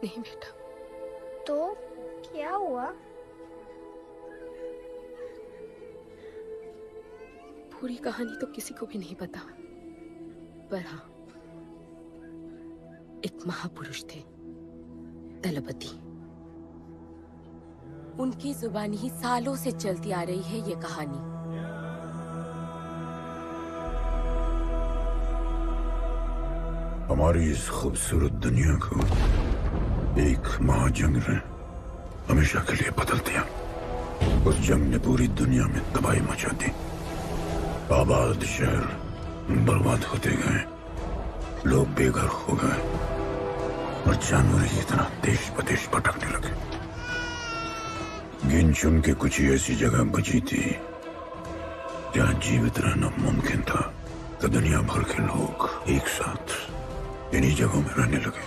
नहीं बेटा। तो क्या हुआ? पूरी कहानी तो किसी को भी नहीं पता, पर हाँ, एक महापुरुष थे, दलपति। उनकी जुबानी ही सालों से चलती आ रही है ये कहानी। हमारी इस खूबसूरत दुनिया को एक महाजंग ने हमेशा के लिए बदल दिया। उस जंग ने पूरी दुनिया में तबाही मचा दी। आबाद शहर बर्बाद होते गए, लोग बेघर हो गए और जानवर की तरह देश बदेश भटकने लगे। गिन चुन के कुछ ही ऐसी जगह बची थी जहां जीवित रहना मुमकिन था। तो दुनिया भर के लोग एक साथ इन्हीं जगहों में रहने लगे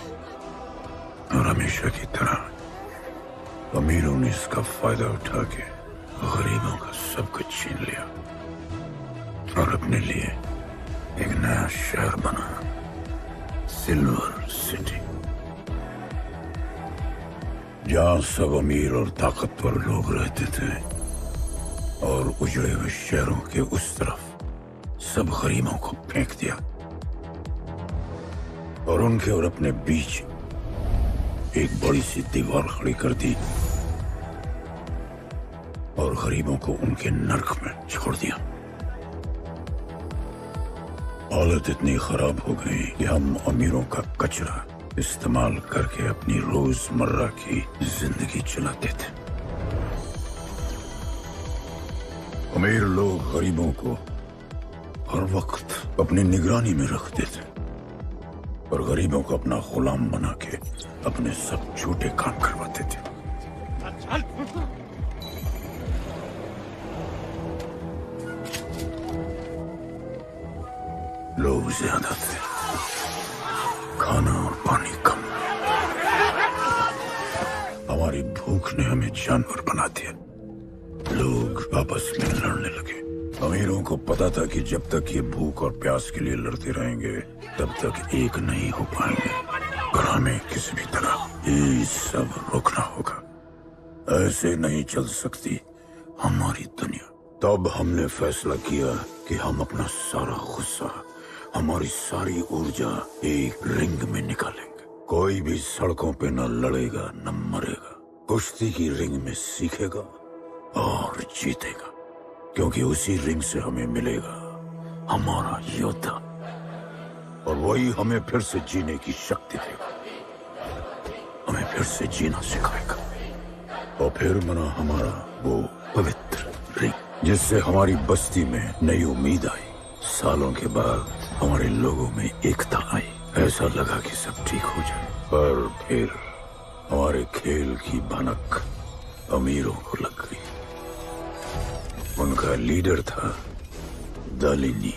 और हमेशा की तरह अमीरों ने इसका फायदा उठा के गरीबों का सब कुछ छीन लिया और अपने लिए एक नया शहर बना, सिल्वर सिटी, जहां सब अमीर और ताकतवर लोग रहते थे और उजड़े हुए शहरों के उस तरफ सब गरीबों को फेंक दिया और उनके और अपने बीच एक बड़ी सी दीवार खड़ी कर दी और गरीबों को उनके नर्क में छोड़ दिया। हालत इतनी खराब हो गई कि हम अमीरों का कचरा इस्तेमाल करके अपनी रोजमर्रा की जिंदगी चलाते थे। अमीर लोग गरीबों को हर वक्त अपनी निगरानी में रखते थे और गरीबों को अपना गुलाम बना के अपने सब झूठे काम करवाते थे। लोग ज्यादा थे, खाना और पानी कम। हमारी भूख ने हमें जानवर बना दिया। लोग आपस में लड़ने लगे। अमीरों को पता था कि जब तक ये भूख और प्यास के लिए लड़ते रहेंगे तब तक एक नहीं हो पाएंगे और हमें किसी भी तरह ये सब रोकना होगा। ऐसे नहीं चल सकती हमारी दुनिया। तब हमने फैसला किया कि हम अपना सारा गुस्सा, हमारी सारी ऊर्जा एक रिंग में निकालेंगे। कोई भी सड़कों पे न लड़ेगा न मरेगा, कुश्ती की रिंग में सीखेगा और जीतेगा, क्योंकि उसी रिंग से हमें मिलेगा हमारा योद्धा और वही हमें फिर से जीने की शक्ति देगा, हमें फिर से जीना सिखाएगा। और फिर बना हमारा वो पवित्र रिंग, जिससे हमारी बस्ती में नई उम्मीद आई। सालों के बाद हमारे लोगों में एकता आई। ऐसा लगा कि सब ठीक हो जाए, पर फिर हमारे खेल की भनक अमीरों को लग गई। उनका लीडर था दालिनी।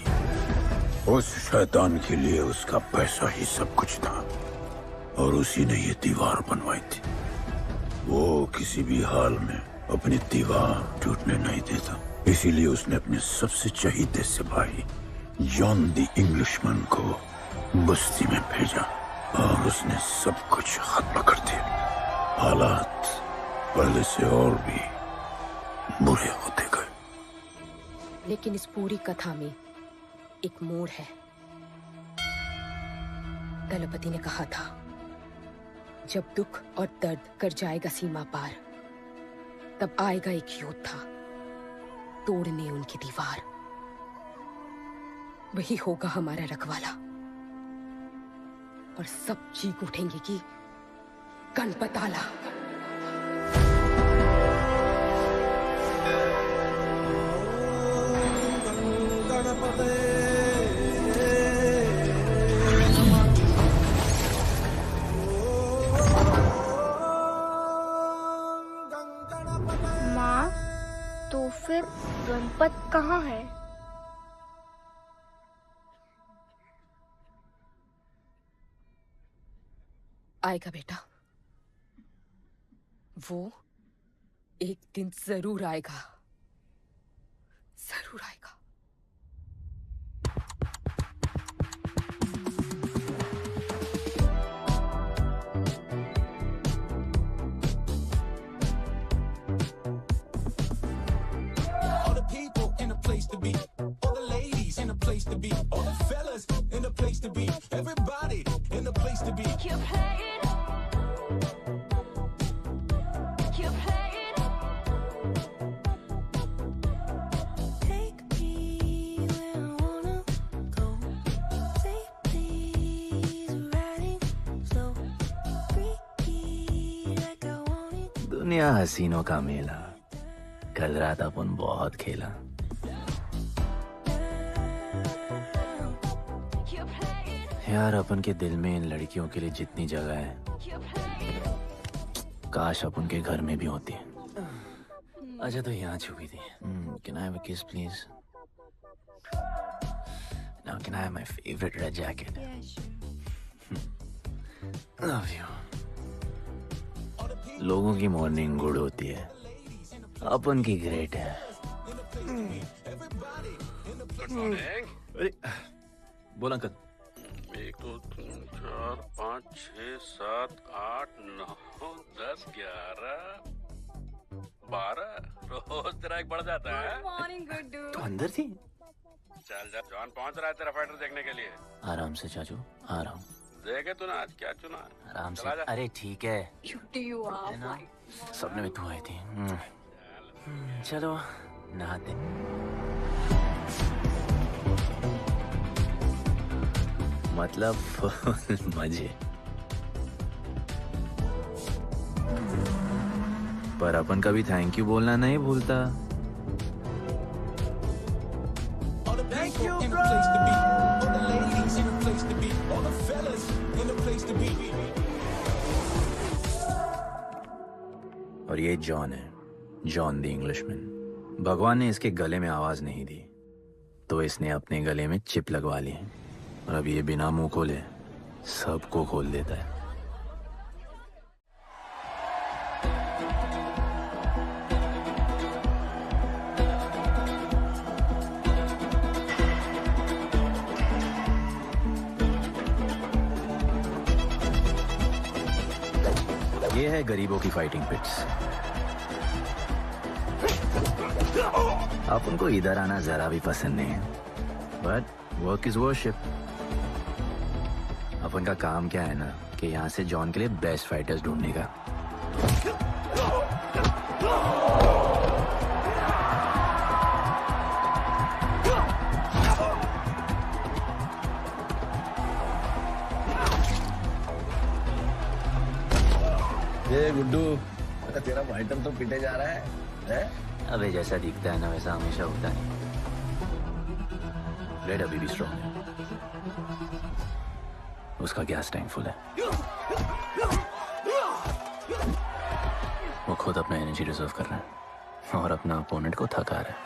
उस शैतान के लिए उसका पैसा ही सब कुछ था और उसी ने ये दीवार बनवाई थी। वो किसी भी हाल में अपनी दीवार टूटने नहीं देता, इसीलिए उसने अपने सबसे चहीते सिपाही जॉन द इंग्लिशमैन को बस्ती में भेजा और उसने सब कुछ खत्म कर दिया। हालात पहले से और भी बुरे होते गए। लेकिन इस पूरी कथा में एक मोड़ है। दलपति ने कहा था, जब दुख और दर्द कर जाएगा सीमा पार, तब आएगा एक योद्धा तोड़ने उनकी दीवार। वही होगा हमारा रखवाला और सब चीख उठेंगे कि गणपताला। माँ, तो फिर गणपत कहाँ है? आएगा बेटा, वो एक दिन जरूर आएगा, जरूर आएगा। to be. Keep playing. Keep playing. Take me where I wanna go. Safely riding slow. Freaky like I want it. दुनिया हसीनों का मेला, कल रात अपन बहुत खेला। यार अपन के दिल में इन लड़कियों के लिए जितनी जगह है, काश अपन के घर में भी होती है। अच्छा तो यहाँ छुपी थी। Can I have a kiss please? Now can I have my favorite red jacket? Love you. लोगों की मॉर्निंग गुड होती है, अपन की ग्रेट है। अरे बोल अंकल। 1 2 3 4 5 6 7 8 9 10 11 12 रोज तेरा एक बढ़ जाता है। मॉर्निंग गुड्डू। तो अंदर थी? चल जा, जॉन पहुंच रहा है तेरा फाइटर देखने के लिए। आराम से चाचू, आराम। देखे तूने आज क्या चुना? आराम से। चला जा। अरे ठीक है, क्यूटी यू आर। सपने में तू आई थी। चलो नहाते। मतलब फुल मजे। पर अपन कभी थैंक यू बोलना नहीं भूलता। Thank you, bro. All the ladies in the place to be. All the fellas in the place to be. और ये जॉन है, जॉन द इंग्लिशमैन। भगवान ने इसके गले में आवाज नहीं दी, तो इसने अपने गले में चिप लगवा ली। और अब ये बिना मुंह खोले सबको खोल देता है। ये है गरीबों की फाइटिंग पिट्स। आप उनको इधर आना जरा भी पसंद नहीं है, बट वर्क इज वर्शिप। अपन का काम क्या है ना कि यहाँ से जॉन के लिए बेस्ट फाइटर्स ढूंढने का। ये गुड्डू, तेरा फाइटर तो पिटे जा रहा है? अबे जैसा दिखता है ना वैसा हमेशा होता है। रेड अभी भी स्ट्रॉन्ग है, उसका गैस टैंक फुल है। वो खुद अपना एनर्जी रिजर्व कर रहा है और अपना अपोनेंट को थका रहा है।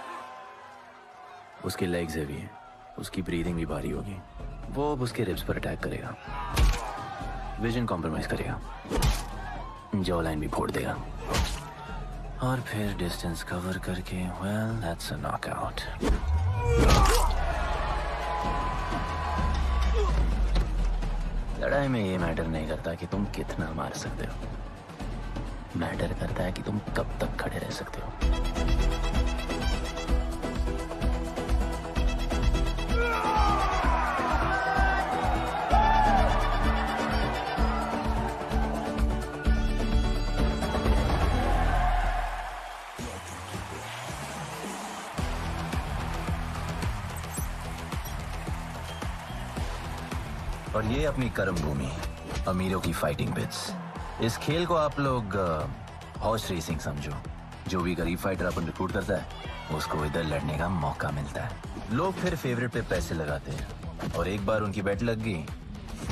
उसकी लेग्स हेवी है, उसकी ब्रीदिंग भी भारी होगी। वो अब उसके रिब्स पर अटैक करेगा, विजन कॉम्प्रोमाइज करेगा, जॉ लाइन भी फोड़ देगा और फिर डिस्टेंस कवर करके वेल दैट्स अ नॉकआउट। लड़ाई में ये मैटर नहीं करता कि तुम कितना मार सकते हो, मैटर करता है कि तुम कब तक खड़े रह सकते हो। और ये अपनी कर्म भूमि, अमीरों की फाइटिंग पिट्स। इस खेल को आप लोग हॉर्स रेसिंग समझो। जो भी गरीब फाइटर अपन रिक्रूट करता है उसको इधर लड़ने का मौका मिलता है। लोग फिर फेवरेट पे पैसे लगाते हैं और एक बार उनकी बेट लग गई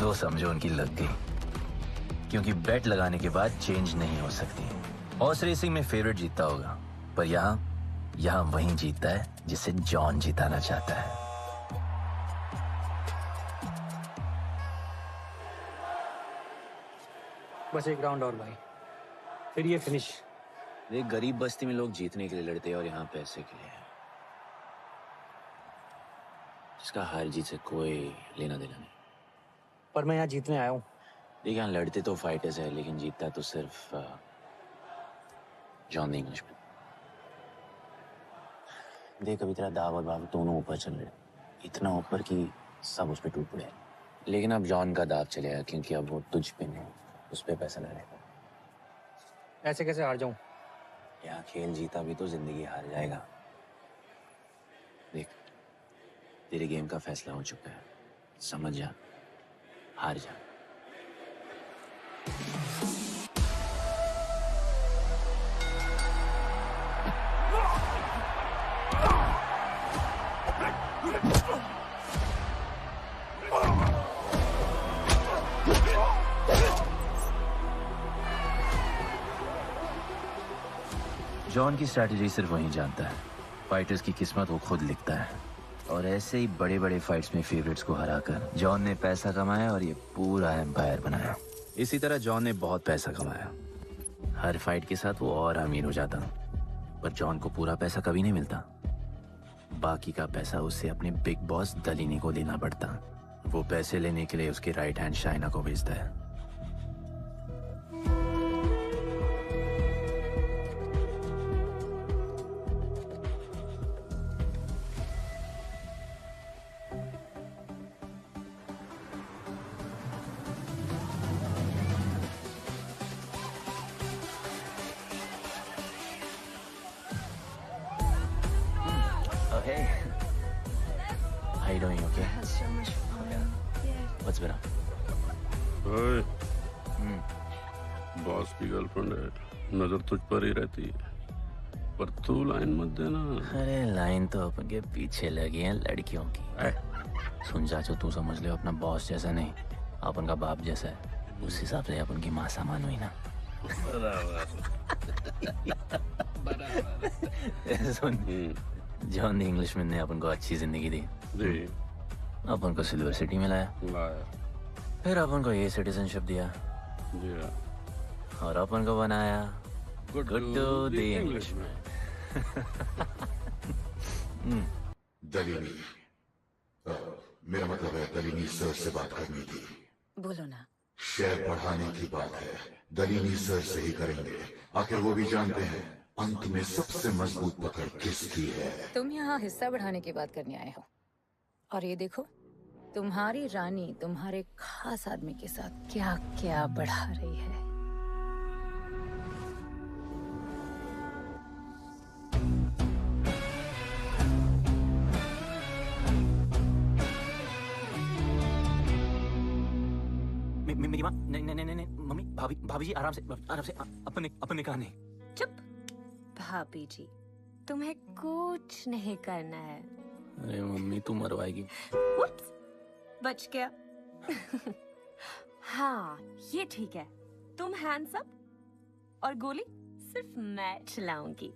तो समझो उनकी लग गई, क्योंकि बेट लगाने के बाद चेंज नहीं हो सकती। हॉर्स रेसिंग में फेवरेट जीतता होगा, पर यहाँ वही जीतता है जिसे जॉन जिताना चाहता है। बस एक राउंड और भाई, फिर ये फिनिश। एक गरीब बस्ती में लोग जीतने के लिए लड़ते हैं और यहाँ पैसे के लिए, जिसका हार जीत से कोई लेना देना नहीं। पर मैं यहाँ जीतने आया हूँ। देखिए यहाँ लड़ते तो फाइटर्स है, लेकिन जीतता तो सिर्फ जॉन द इंग्लिशमैन। देख अभी तेरा दाव और बाव दोनों ऊपर चल रहे, इतना ऊपर कि सब उस पर टूट पड़े, लेकिन अब जॉन का दाव चलेगा क्योंकि अब वो तुझ पे नहीं, उस पे पैसा लगेगा। ऐसे कैसे हार जाऊं? यहाँ खेल जीता भी तो जिंदगी हार जाएगा। देख, तेरे गेम का फैसला हो चुका है, समझ जा, हार जा। जॉन की स्ट्रैटेजी सिर्फ वही जानता है। फाइटर्स की किस्मत वो खुद लिखता है। और ऐसे ही बड़े बड़े फाइट्स में फेवरेट्स को हराकर जॉन ने पैसा कमाया और ये पूरा एम्पायर बनाया। इसी तरह जॉन ने बहुत पैसा कमाया। हर फाइट के साथ वो और अमीर हो जाता, पर जॉन को पूरा पैसा कभी नहीं मिलता। बाकी का पैसा उसे अपने बिग बॉस दलीनी को देना पड़ता। वो पैसे लेने के लिए उसके राइट हैंड शाइना को भेजता है। Hey, how you doing? Okay. So much fun. Yeah. What's been up? ओए, बॉस की गर्लफ्रेंड है, नजर तुझ पर ही रहती है, पर तू लाइन मत देना। अरे लाइन तो अपन के पीछे लगी है लड़कियों की। सुन चाचो, तू समझ ले अपना बॉस जैसा नहीं, अपन का बाप जैसा है। उस हिसाब से अपन की माँ सामान हुई ना। सुन, जॉन द इंग्लिशमैन ने अपन को अच्छी जिंदगी दी। जी। अपन को सिल्वर सिटी में लाया, फिर अपन को ये सिटीजनशिप दिया। जी। और अपन को बनाया गुड्डू द इंग्लिशमैन। दलीनी, मेरा मतलब है दलीनी सर से बात करनी थी। बोलो ना। शेयर बढ़ाने की बात है, दलीनी सर से ही करेंगे। आखिर वो भी जानते हैं अंत में सबसे मजबूत पकड़ किसकी है। तुम यहाँ हिस्सा बढ़ाने की बात करने आए हो, और ये देखो तुम्हारी रानी तुम्हारे खास आदमी के साथ क्या क्या बढ़ा रही है। मेरी माँ, नहीं मम्मी, भाभी जी आराम से अपने कहा नहीं। चुप। भाभी जी, तुम्हें कुछ नहीं करना है। अरे मम्मी, तू मरवाएगी। बच गया। हाँ, ये ठीक है। तुम हैंड्स अप और गोली सिर्फ मैं चलाऊंगी।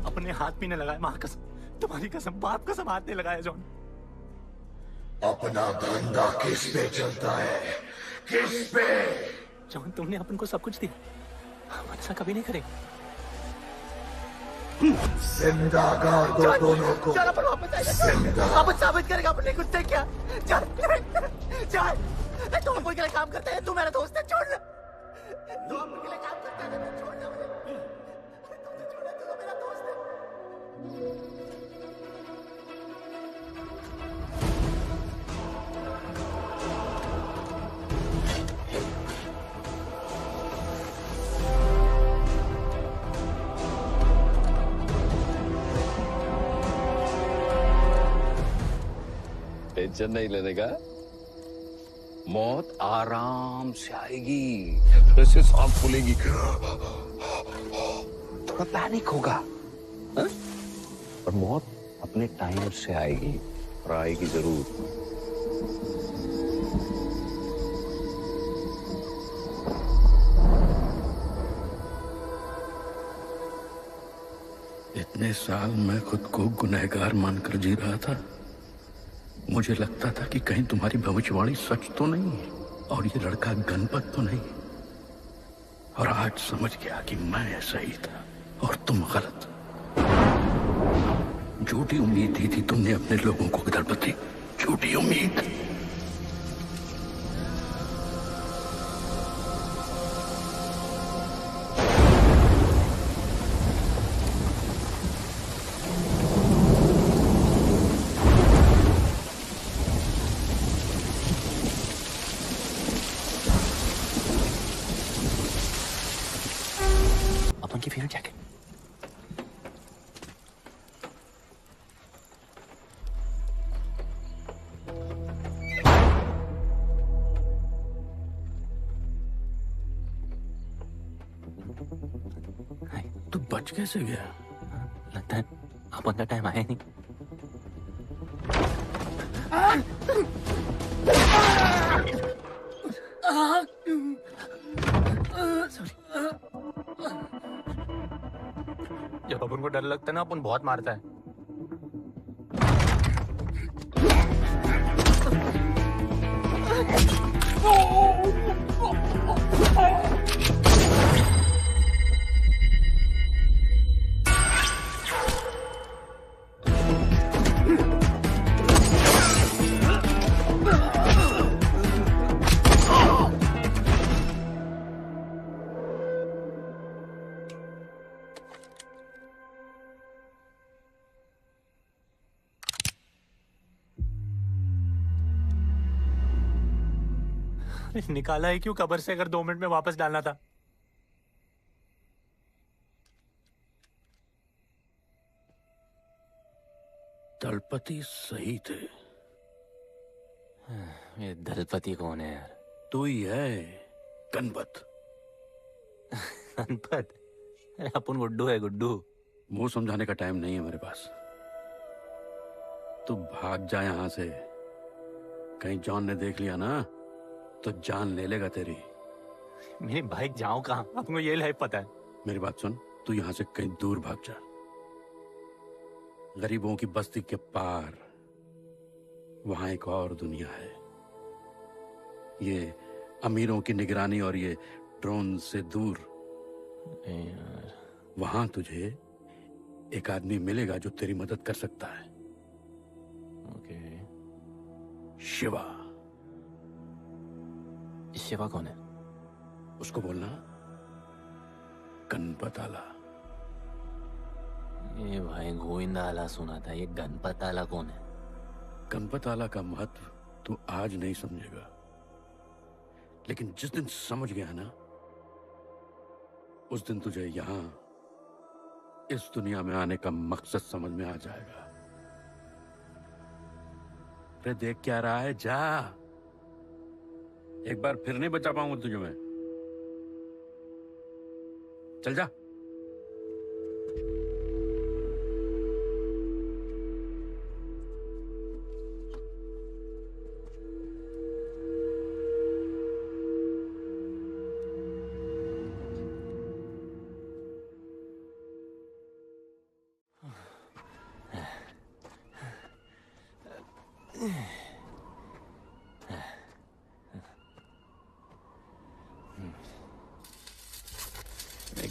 अपने हाथ पीने लगाया, माँ कसम, तुम्हारी कसम, बाप कसम, हाथ नहीं लगाया जॉन। अपना धंधा किस पे चलता है? किस पे? जॉन, तुमने अपन को सब कुछ दिया, हम अच्छा कभी नहीं करेंगे। जिंदा गाड़ दो दोनों को। वापस साबित करेगा अपने खुद से क्या? चल तुम अपन के लिए काम करते हैं, तू मेरा दोस्त है, छोड़ ना। तू अपन के लिए काम करता है, छोड़ ना मुझे। तू मेरा दोस्त है। टेंशन नहीं लेने का, मौत आराम से आएगी, वैसे सांस फूलेगी, थोड़ा पैनिक होगा, हा? और मौत अपने टाइम से आएगी, और आएगी जरूर। इतने साल मैं खुद को गुनहगार मानकर जी रहा था। मुझे लगता था कि कहीं तुम्हारी भविष्यवाणी सच तो नहीं है और ये लड़का गणपत तो नहीं। और आज समझ गया कि मैं सही था और तुम गलत। झूठी उम्मीद दी थी तुमने अपने लोगों को, दलपति, झूठी उम्मीद। अपन की फेवरेट जैकेट। तू बच कैसे गया? लगता है अपन का टाइम आया नहीं। जब अपन को डर लगता है ना, अपन बहुत मारता है। निकाला है क्यों कब्र से, अगर 2 मिनट में वापस डालना था? दलपति सही थे। ये दलपति कौन है यार? तू ही है, गणपत। गणपत? अरे अपन गुड्डू है, गुड्डू। मुंह समझाने का टाइम नहीं है मेरे पास। तू भाग जा यहां से। कहीं जॉन ने देख लिया ना तो जान ले लेगा तेरी। मेरी बाइक जाऊं कहाँ? आपको ये लाइफ पता है। मेरी बात सुन, तू यहां से कहीं दूर भाग जा। गरीबों की बस्ती के पार वहां एक और दुनिया है। ये अमीरों की निगरानी और ये ड्रोन से दूर। वहां तुझे एक आदमी मिलेगा जो तेरी मदद कर सकता है। ओके। शिवा। शिवा कौन है? उसको बोलना गणपत आला। ये भाई गोविंदा आला सुना था, ये गणपत आला कौन है? गणपत आला का महत्व तू आज नहीं समझेगा, लेकिन जिस दिन समझ गया ना, उस दिन तुझे यहां इस दुनिया में आने का मकसद समझ में आ जाएगा। अरे देख क्या रहा है, जा। एक बार फिर नहीं बचा पाऊंगा तुझे मैं। चल जा।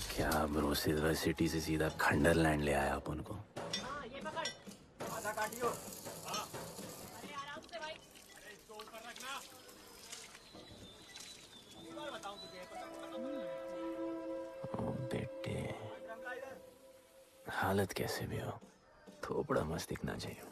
क्या ब्रो, सिल्वर सिटी से सीधा खंडरलैंड ले आया अपन को। ओ बेटे, हालत कैसे भी हो, थोपड़ा मस्त दिखना चाहिए।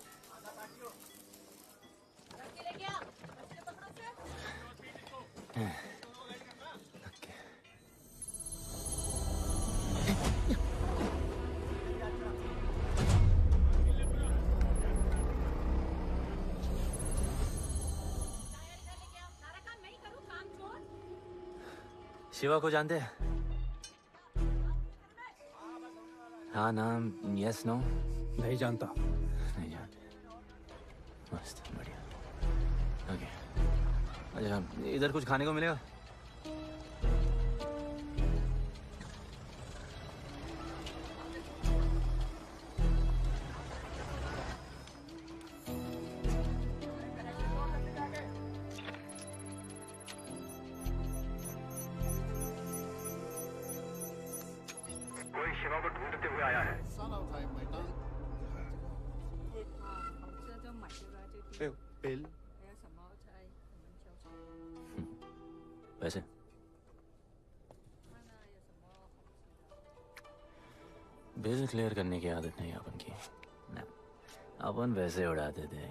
शिवा को जानते हैं? हाँ, नाम यस नो? नहीं जानता। नहीं जानते। मस्त, बढ़िया। ओके, अच्छा इधर कुछ खाने को मिलेगा? शिवा को ढूंढते हुए आया है। बिल वैसे बिल क्लियर करने की आदत नहीं अपन की ना, अपन वैसे उड़ाते थे।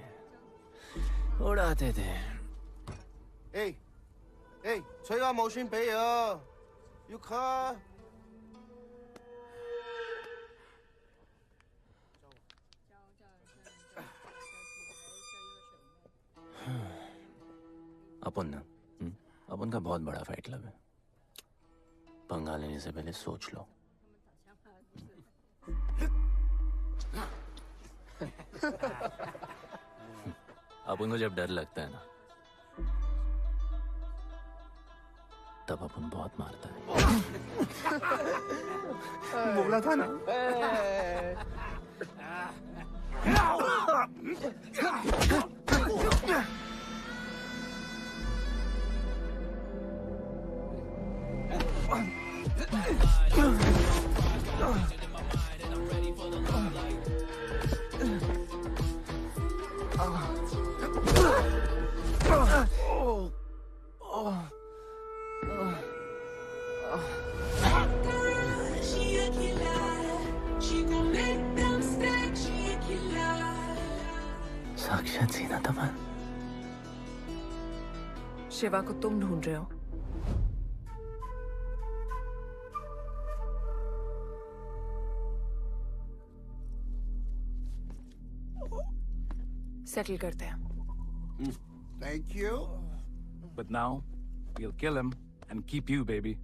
吹下冇算俾啊，要卡。अपन ना अपन का बहुत बड़ा फाइट क्लब है। पंगा लेने से पहले सोच लो। अपन को जब डर लगता है ना, तब अपन बहुत मारता है। बोला था ना। साक्षात सीना तमन। शिवा को तुम ढूंढ रहे हो? सेटल करते हैं। Thank you. But now, we'll kill him and keep you, baby.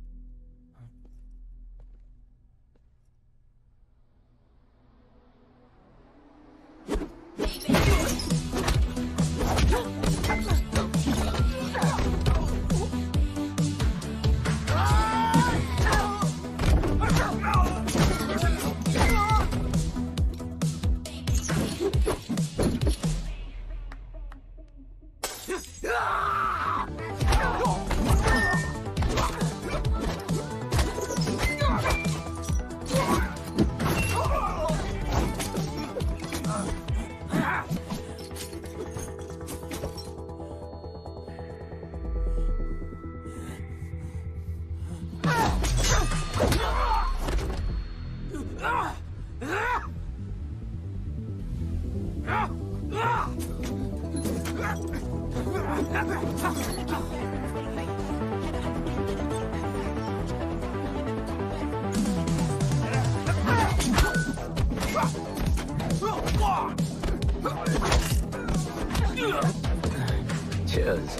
Cheers.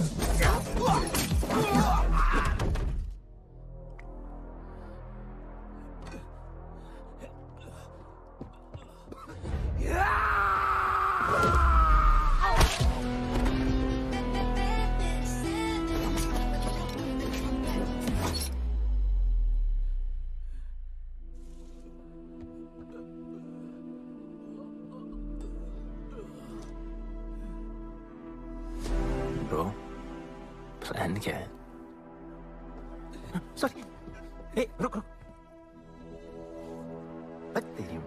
Bro, plan क्या है? सॉरी, ए रुक रुक। तेरी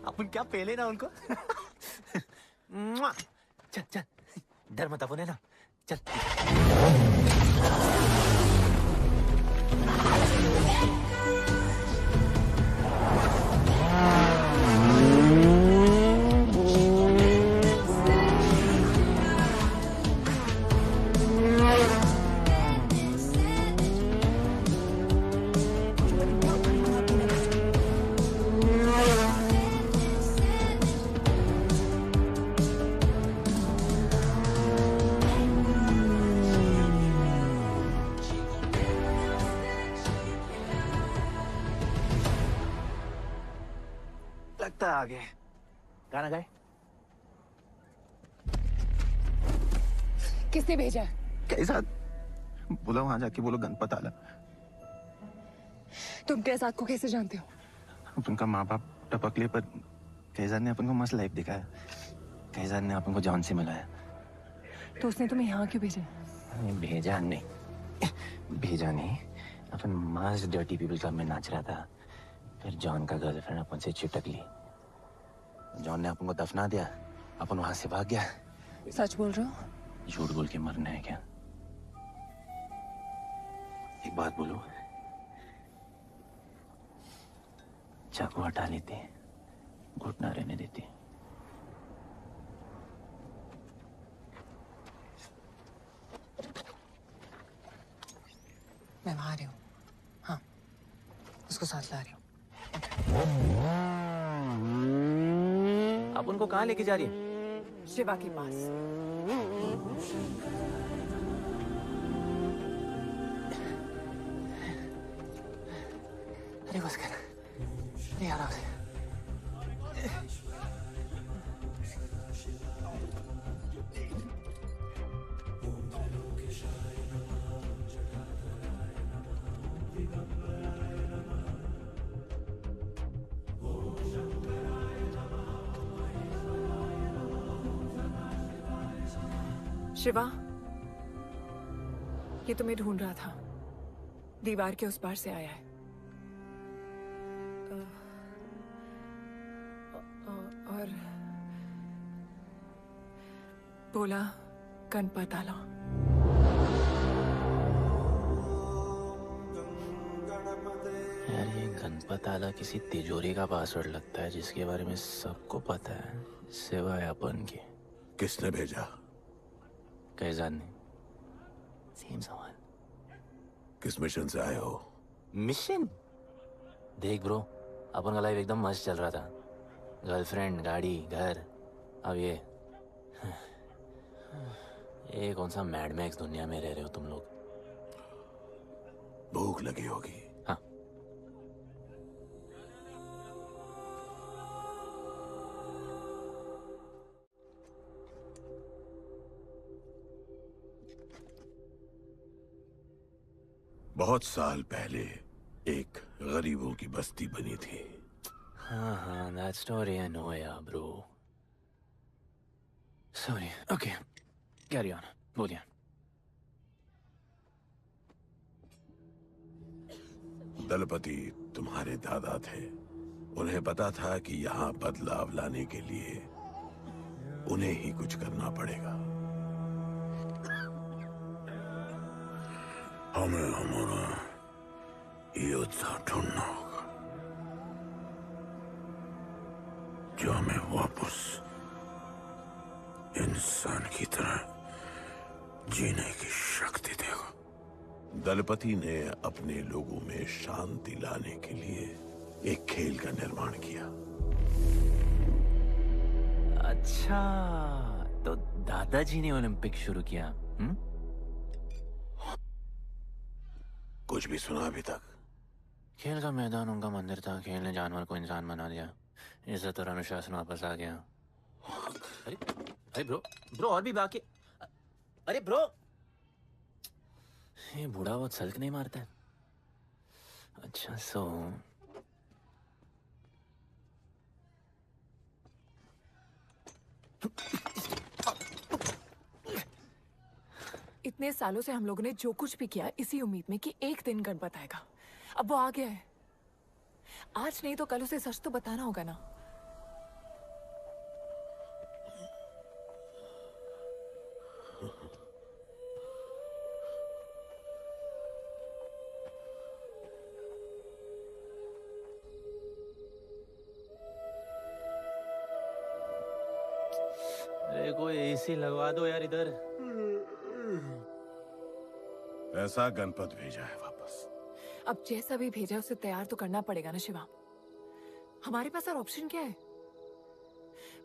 अपन क्या पहले ना उनको। चल चल, डर मत अपन है ना, चल। लगता है आगे गाना गाए। किसने भेजा? कैसा बोला वहां जाके बोलो गणपत आला। तुम कैसाद को कैसे जानते हो? उनका माँ बाप टपकले पर कैसाद ने अपन को मस्त लाइफ दिखाया। कैसाद ने अपन को जॉन से मिलाया। तो उसने तुम्हें यहाँ क्यों भेजा? भेजा नहीं, अपन मस्त डर्टी पीपल क्लब में नाच रहा था। फिर जॉन का गर्लफ्रेंड अपन से चिपक ली। जॉन ने अपन को दफना दिया, अपन वहां से भाग गया। सच बोल रहे हो? झूठ बोल के मरना है क्या? एक बात बोलूं, चाकू हटा लेते, घुटना रहने देते। मैं वहां आ रही हूँ। हाँ, उसको साथ ला रही हूँ। आप उनको कहाँ लेके जा रही हैं? शिवा के पास। अरे बस कर, अरे आराम से। शिवा, ये तुम्हें ढूंढ रहा था। दीवार के उस पार से आया है। और बोला गणपत आला। यार ये गणपत आला किसी तिजोरी का पासवर्ड लगता है जिसके बारे में सबको पता है सिवाय अपन के। किसने भेजा? कैजान ने। सेम सवाल। किस मिशन से आए हो? मिशन? देख ब्रो, अपन का लाइफ एकदम मस्त चल रहा था। गर्लफ्रेंड, गाड़ी, घर। अब ये कौन सा मैड मैक्स दुनिया में रह रहे हो तुम लोग। भूख लगी होगी। हाँ। बहुत साल पहले एक गरीबों की बस्ती बनी थी। हाँ, that story I know, yeah, bro. Sorry. Okay, carry on. बोलिए। दलपति तुम्हारे दादा थे। उन्हें पता था कि यहाँ बदलाव लाने के लिए उन्हें ही कुछ करना पड़ेगा। हमें हमारा योद्धा ढूंढना होगा जो हमें वापस इंसान की तरह जीने की शक्ति देगा। दलपति ने अपने लोगों में शांति लाने के लिए एक खेल का निर्माण किया। अच्छा, तो दादाजी ने ओलंपिक शुरू किया। कुछ भी सुना अभी तक? खेल का मैदान उनका मंदिर था। खेल ने जानवर को इंसान बना दिया। इज्जत और अनुशासन वापस आ गया। अरे ब्रो और भी बाकी। अरे ब्रो, ये बूढ़ा बहुत सल्क नहीं मारता है। अच्छा इतने सालों से हम लोगों ने जो कुछ भी किया इसी उम्मीद में कि एक दिन गणपत आएगा। अब वो आ गया है। आज नहीं तो कल उसे सच तो बताना होगा ना। अरे कोई एसी लगवा दो यार इधर। ऐसा गणपत भेजा है वापस। अब जैसा भी भेजा उसे तैयार तो करना पड़ेगा ना शिवा। हमारे पास और ऑप्शन क्या है?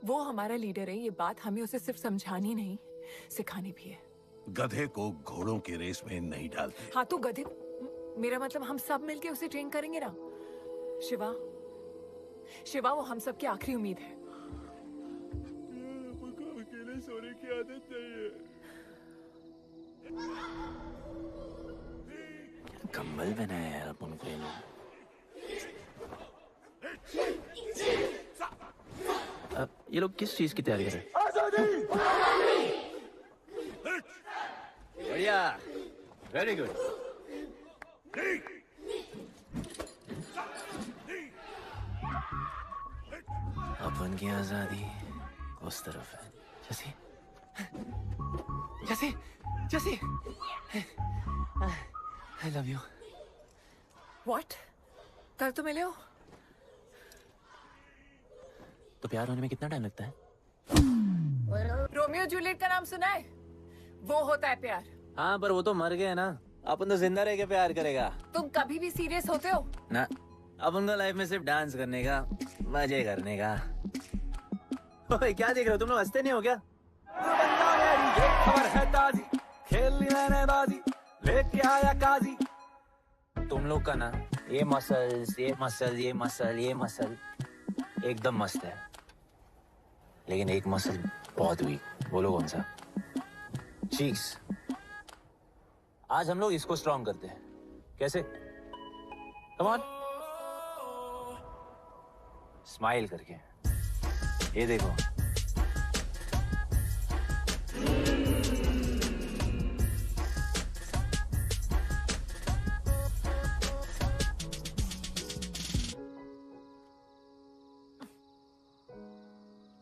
वो हमारा लीडर है, ये बात हमें उसे सिर्फ समझानी नहीं सिखानी भी है। गधे को घोड़ों की रेस में नहीं डालते। हाँ तो गधे, मेरा मतलब हम सब मिलके उसे ट्रेन करेंगे ना। शिवा वो हम सब की आखिरी उम्मीद है। अकेले सोने की आदत नहीं है। कंबल बनाया यार अपन को। अब ये लोग किस चीज की तैयारी कर रहे हैं? बढ़िया, वेरी गुड। अपन की आजादी उस तरफ है। जैसे जैसे जैसे I love you. What? कल तो मिले हो? तो प्यार होने में कितना टाइम लगता है? रोमियो जूलियट का नाम सुना है? वो होता है प्यार। हाँ पर वो तो मर गए ना। अपन तो जिंदा रह के प्यार करेगा। तुम कभी भी सीरियस होते हो? ना, अपन को लाइफ में सिर्फ डांस करने का, मजे करने का। ओए क्या देख रहे हो तुम लोग? हंसते नहीं हो क्या? खबर है ताजी, खेल मैंने बाजी, लेके आया काजी। तुम लोग का ना ये मसल एकदम मस्त है, लेकिन एक मसल बहुत वीक। बोलो कौन सा? चीक्स। आज हम लोग इसको स्ट्रॉन्ग करते हैं। कैसे? कम ऑन, स्माइल करके। ये देखो,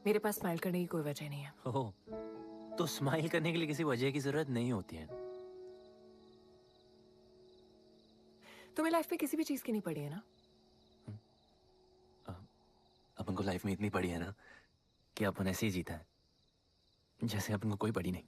मेरे पास स्माइल करने की कोई वजह नहीं है। ओह, तो स्माइल करने के लिए किसी वजह की जरूरत नहीं होती है। तुम्हें लाइफ में किसी भी चीज की नहीं पड़ी है ना? अपन को लाइफ में इतनी पड़ी है ना कि अपन ऐसे ही जीता है जैसे अपन को कोई पड़ी नहीं।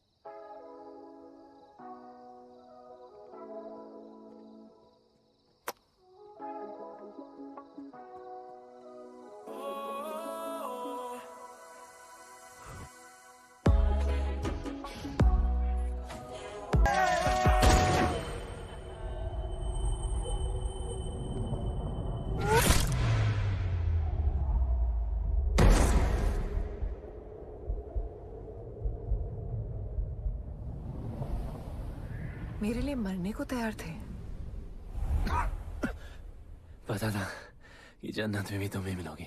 मेरे लिए मरने को तैयार थे। पता था कि जन्नत में भी तुम ही मिलोगी।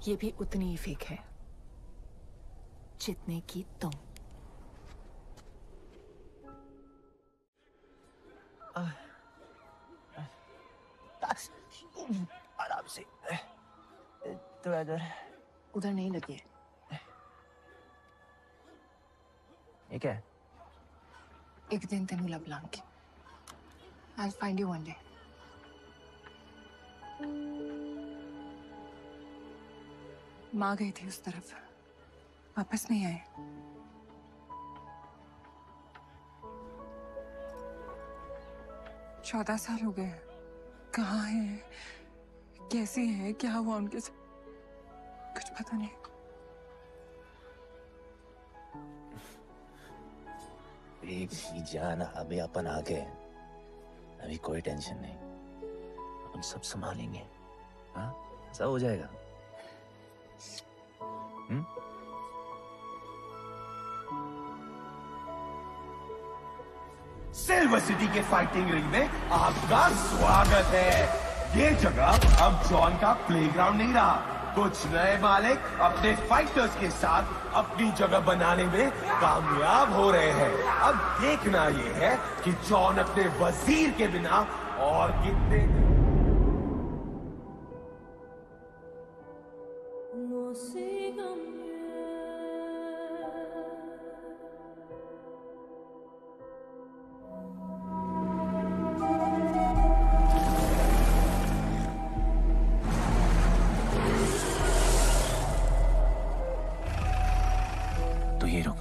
ये भी उतनी ही फेक है जितने की तुम। आराम से। तो इधर उधर नहीं लगी है। ये क्या है? एक दिन तेनू लब Langi. I'll find you one day. माँ गई थी उस तरफ, वापस नहीं आए। चौदह साल हो गए। कहाँ है, कैसी है, क्या हुआ उनके साथ, कुछ पता नहीं। बेबी जान, अभी अपन आ गए, अभी कोई टेंशन नहीं, अपन सब संभालेंगे। हाँ, सब हो जाएगा। सिल्वर सिटी के फाइटिंग रिंग में आपका स्वागत है। ये जगह अब जॉन का प्लेग्राउंड नहीं रहा। कुछ नए मालिक अपने फाइटर्स के साथ अपनी जगह बनाने में कामयाब हो रहे हैं। अब देखना ये है कि जॉन अपने वजीर के बिना और कितने तो ये रुक।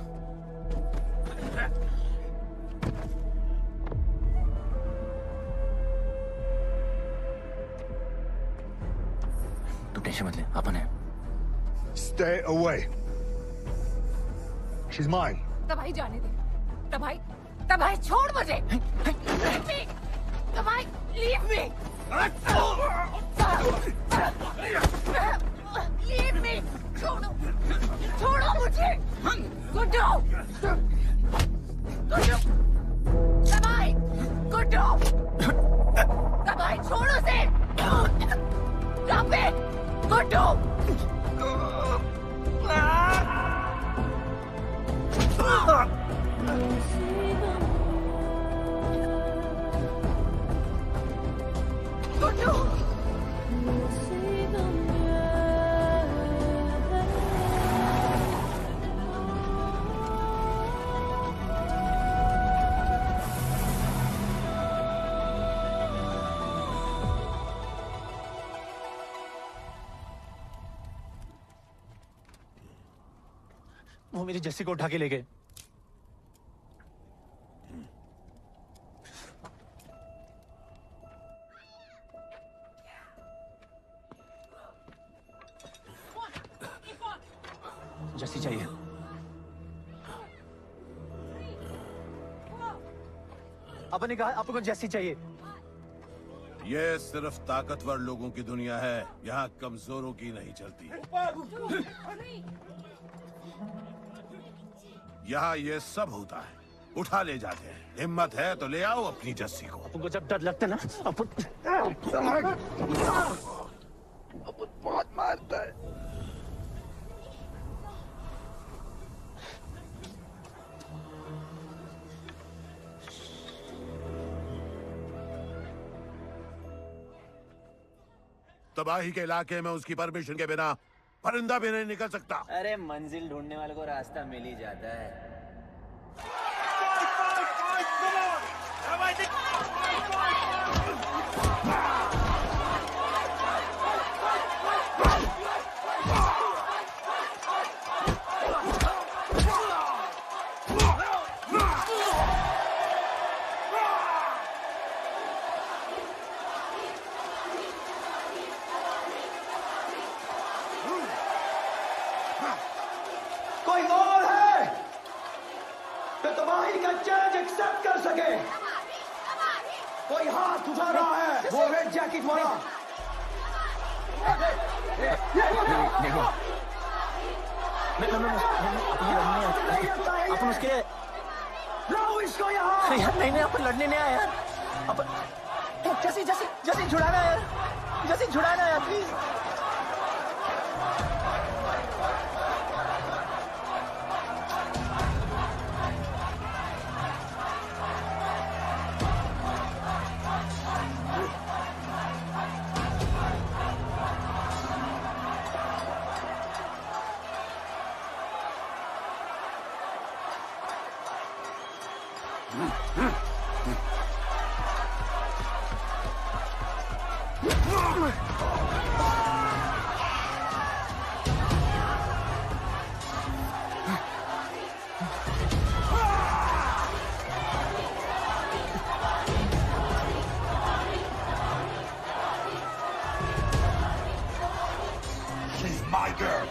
तू टेंशन मत ले, अपन है। Stay away. She's mine. तबाही जाने दे। तबाही छोड़ मुझे। Leave me. तबाही, leave me. Leave me. छोड़ो मुझे। गुड्डू। तबाही, गुड्डू। तबाही छोड़ो से। Stop it. गुड्डू। गुड्डू। वो मेरी जस्सी को उठा के ले गए। जैसी चाहिए। अपन ने कहा आपको जैसी चाहिए। ये सिर्फ ताकतवर लोगों की दुनिया है, यहाँ कमजोरों की नहीं चलती। यहाँ ये सब होता है, उठा ले जाते हैं। हिम्मत है तो ले आओ अपनी जस्सी को। अपन को जब डर लगता है ना, अपन बहुत मारता है। तबाही के इलाके में उसकी परमिशन के बिना परिंदा भी नहीं निकल सकता। अरे मंजिल ढूंढने वाले को रास्ता मिल ही जाता है। कोई और है तो तबाही का चैलेंज एक्सेप्ट कर सके? कोई हाथ उठा रहा है? वो रेड जैकेट वाला। देखो अपन उसके लाओ इसको यहाँ। यार नहीं अपन लड़ने नहीं आया यार। अपन जैसी जैसी जैसी छुड़ाना यार, जैसी छुड़ाना यार प्लीज। She's my girl.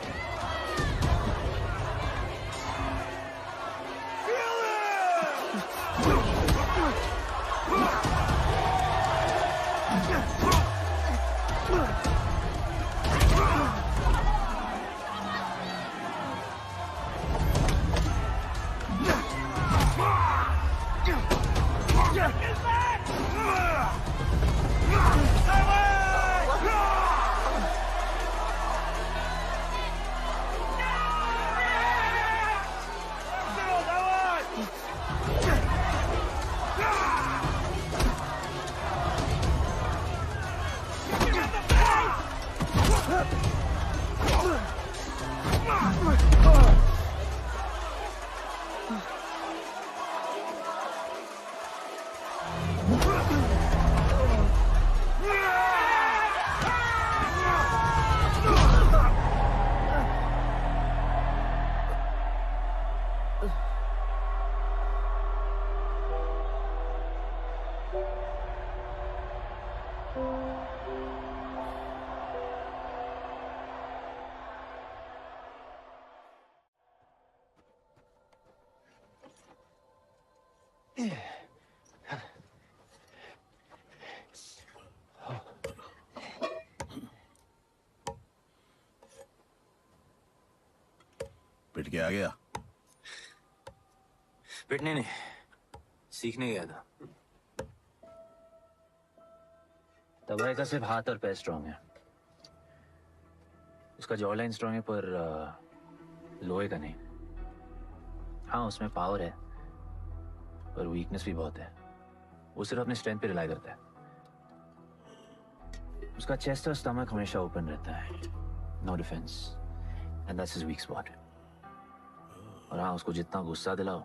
पिट के आ गया? पिटने नहीं, सीखने गया था। तबाही का सिर्फ हाथ और पैर स्ट्रांग है, उसका जॉ लाइन स्ट्रांग है, पर लोहे का नहीं। हाँ उसमें पावर है, पर वीकनेस भी बहुत है। वो सिर्फ अपने स्ट्रेंथ पे रिलाई करता है। उसका चेस्ट और स्टमक हमेशा ओपन रहता है, no defence, and that's his weak spot. और हाँ उसको जितना गुस्सा दिलाओ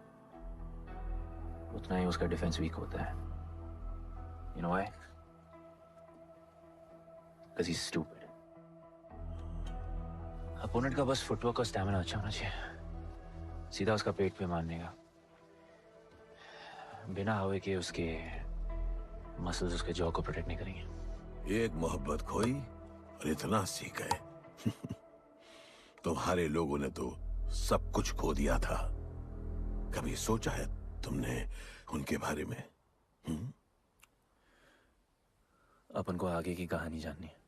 उतना ही उसका डिफेंस वीक होता है। You know why? Because he's stupid. Opponent का बस फुटवर्क और स्टैमिना अच्छा होना चाहिए, सीधा उसका पेट पे मारने का, बिना हवा के उसके मसल्स उसके जॉ को प्रोटेक्ट नहीं करेंगे। एक मोहब्बत खोई और इतना सीख गए। तुम्हारे लोगों ने तो सब कुछ खो दिया था। कभी सोचा है तुमने उनके बारे में? अपन को आगे की कहानी जाननी है।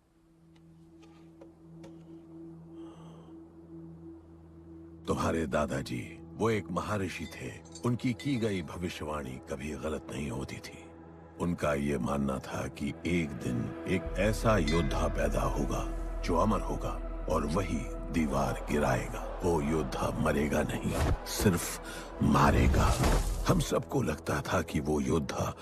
तुम्हारे दादाजी वो एक महर्षि थे। उनकी की गई भविष्यवाणी कभी गलत नहीं होती थी। उनका ये मानना था कि एक दिन एक ऐसा योद्धा पैदा होगा जो अमर होगा और वही दीवार गिराएगा। वो योद्धा मरेगा नहीं, सिर्फ मारेगा। हम सबको लगता था कि वो योद्धा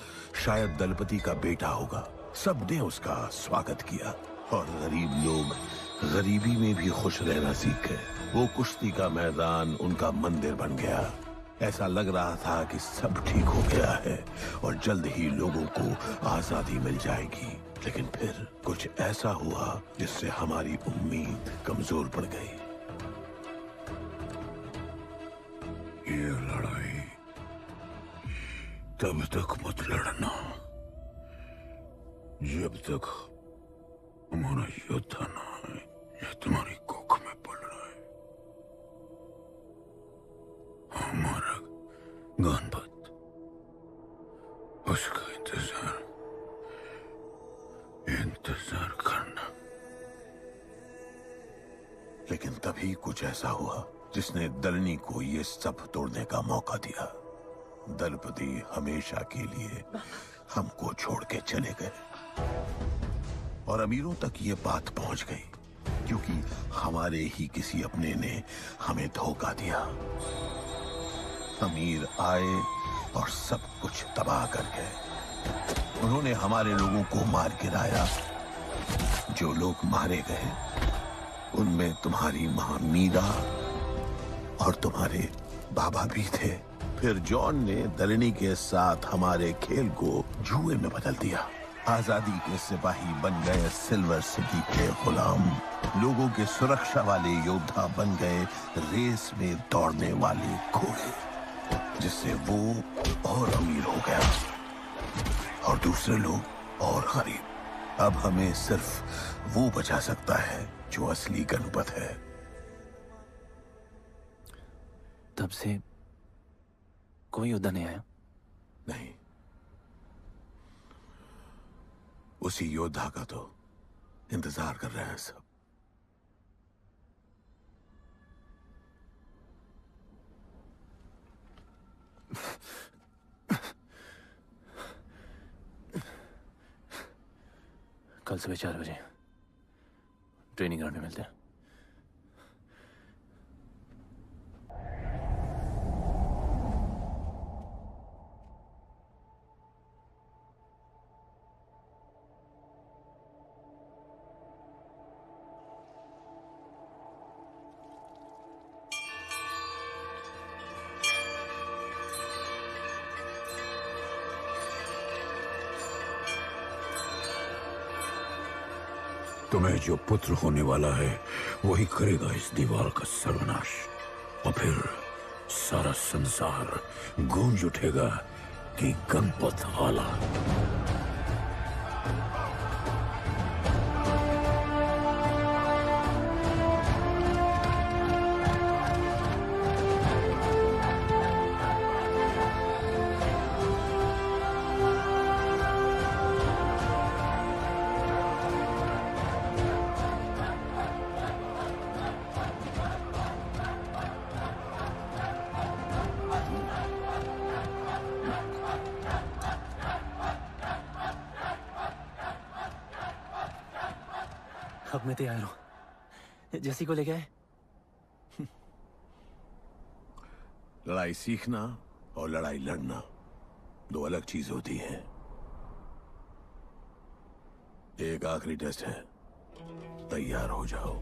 शायद दलपति का बेटा होगा। सबने उसका स्वागत किया और गरीब लोग गरीबी में भी खुश रहना सीख गए। वो कुश्ती का मैदान उनका मंदिर बन गया। ऐसा लग रहा था कि सब ठीक हो गया है और जल्द ही लोगों को आजादी मिल जाएगी। लेकिन फिर कुछ ऐसा हुआ जिससे हमारी उम्मीद कमजोर पड़ गई। ये लड़ाई तब तक मत लड़ना जब तक हमारा योद्धा ना है। ये तुम्हारी कोख में पल रहा है। हमारा गणपत, उसका इंतजार करना। लेकिन तभी कुछ ऐसा हुआ जिसने दलनी को ये सब तोड़ने का मौका दिया। दलपति हमेशा के लिए हमको छोड़ के चले गए और अमीरों तक ये बात पहुंच गई क्योंकि हमारे ही किसी अपने ने हमें धोखा दिया। अमीर आए और सब कुछ तबाह कर गए। उन्होंने हमारे लोगों को मार गिराया। जो लोग मारे गए उनमें तुम्हारी मां मीरा और तुम्हारे बाबा भी थे। फिर जॉन ने दलनी के साथ हमारे खेल को जुए में बदल दिया। आजादी के सिपाही बन गए सिल्वर सिटी के गुलाम। लोगों के सुरक्षा वाले योद्धा बन गए रेस में दौड़ने वाले घोड़े, जिससे वो और अमीर हो गया और दूसरे लोग और गरीब। अब हमें सिर्फ वो बचा सकता है जो असली गणपत है। तब से कोई योद्धा नहीं आया? नहीं, उसी योद्धा का तो इंतजार कर रहे हैं सब। कल सुबह 4 बजे ट्रेनिंग ग्राउंड में मिलते हैं। तुम्हें जो पुत्र होने वाला है वही करेगा इस दीवार का सर्वनाश। और फिर सारा संसार गूंज उठेगा कि गणपत आला। अब मैं तैयार हूं। जैसी को ले गए। लड़ाई सीखना और लड़ाई लड़ना दो अलग चीज होती हैं। एक आखिरी टेस्ट है, तैयार हो जाओ।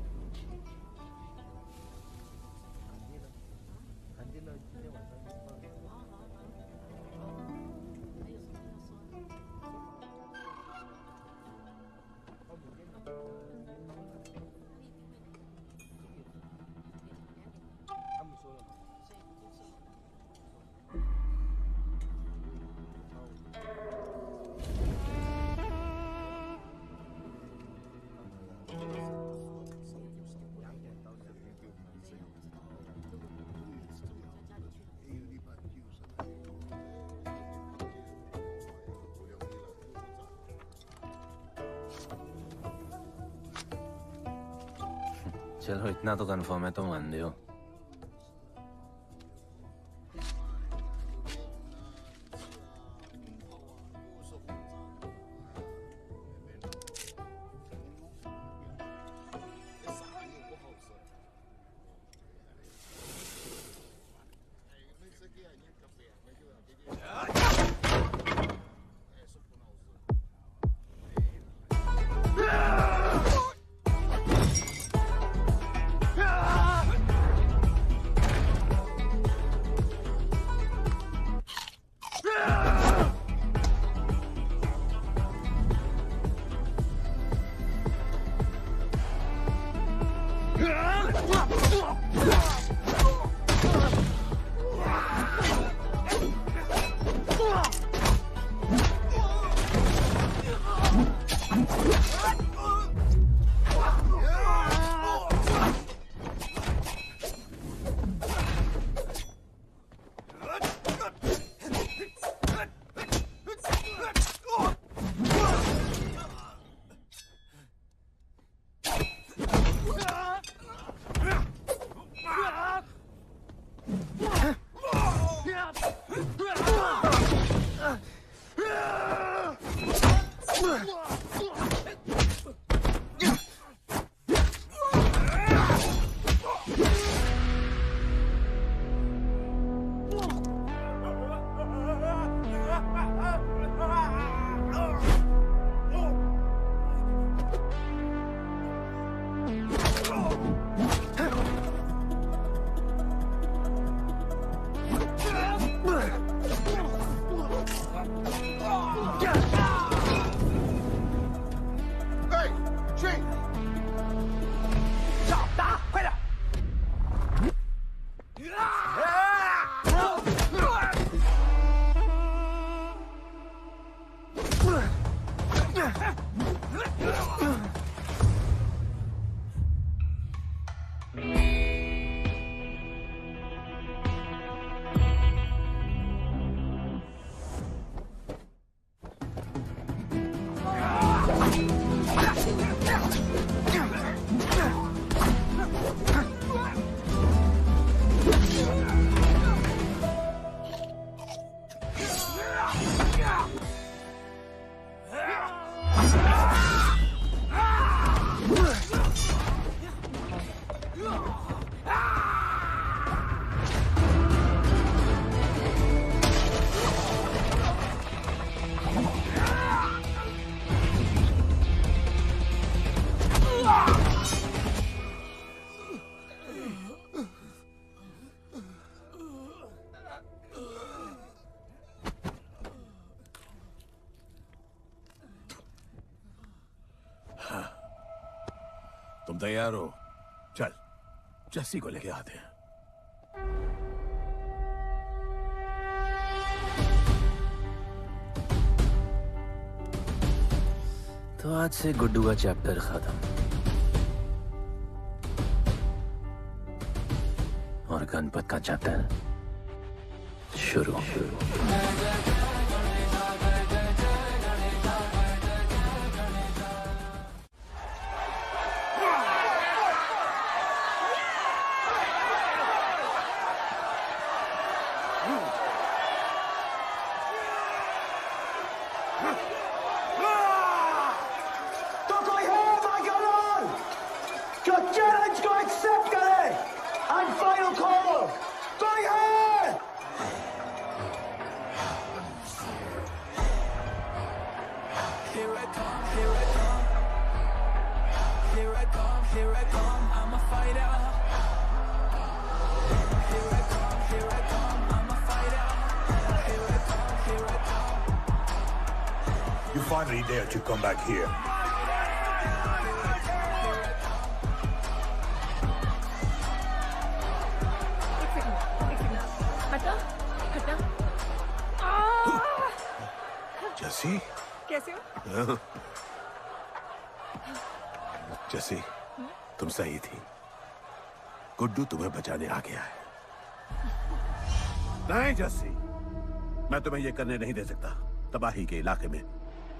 चलो इतना तो कंफर्म है तो मान दो। तुम तैयार हो? चल जस्सी को लेके आते हैं। तो आज से गुड्डू का चैप्टर खत्म और गणपत का चैप्टर शुरू। You finally dared to come back here. हटा हटा। जस्सी कैसे हो? जस्सी तुम सही थी। गुड्डू तुम्हें बचाने आ गया है। नहीं जस्सी, मैं तुम्हें यह करने नहीं दे सकता। तबाही के इलाके में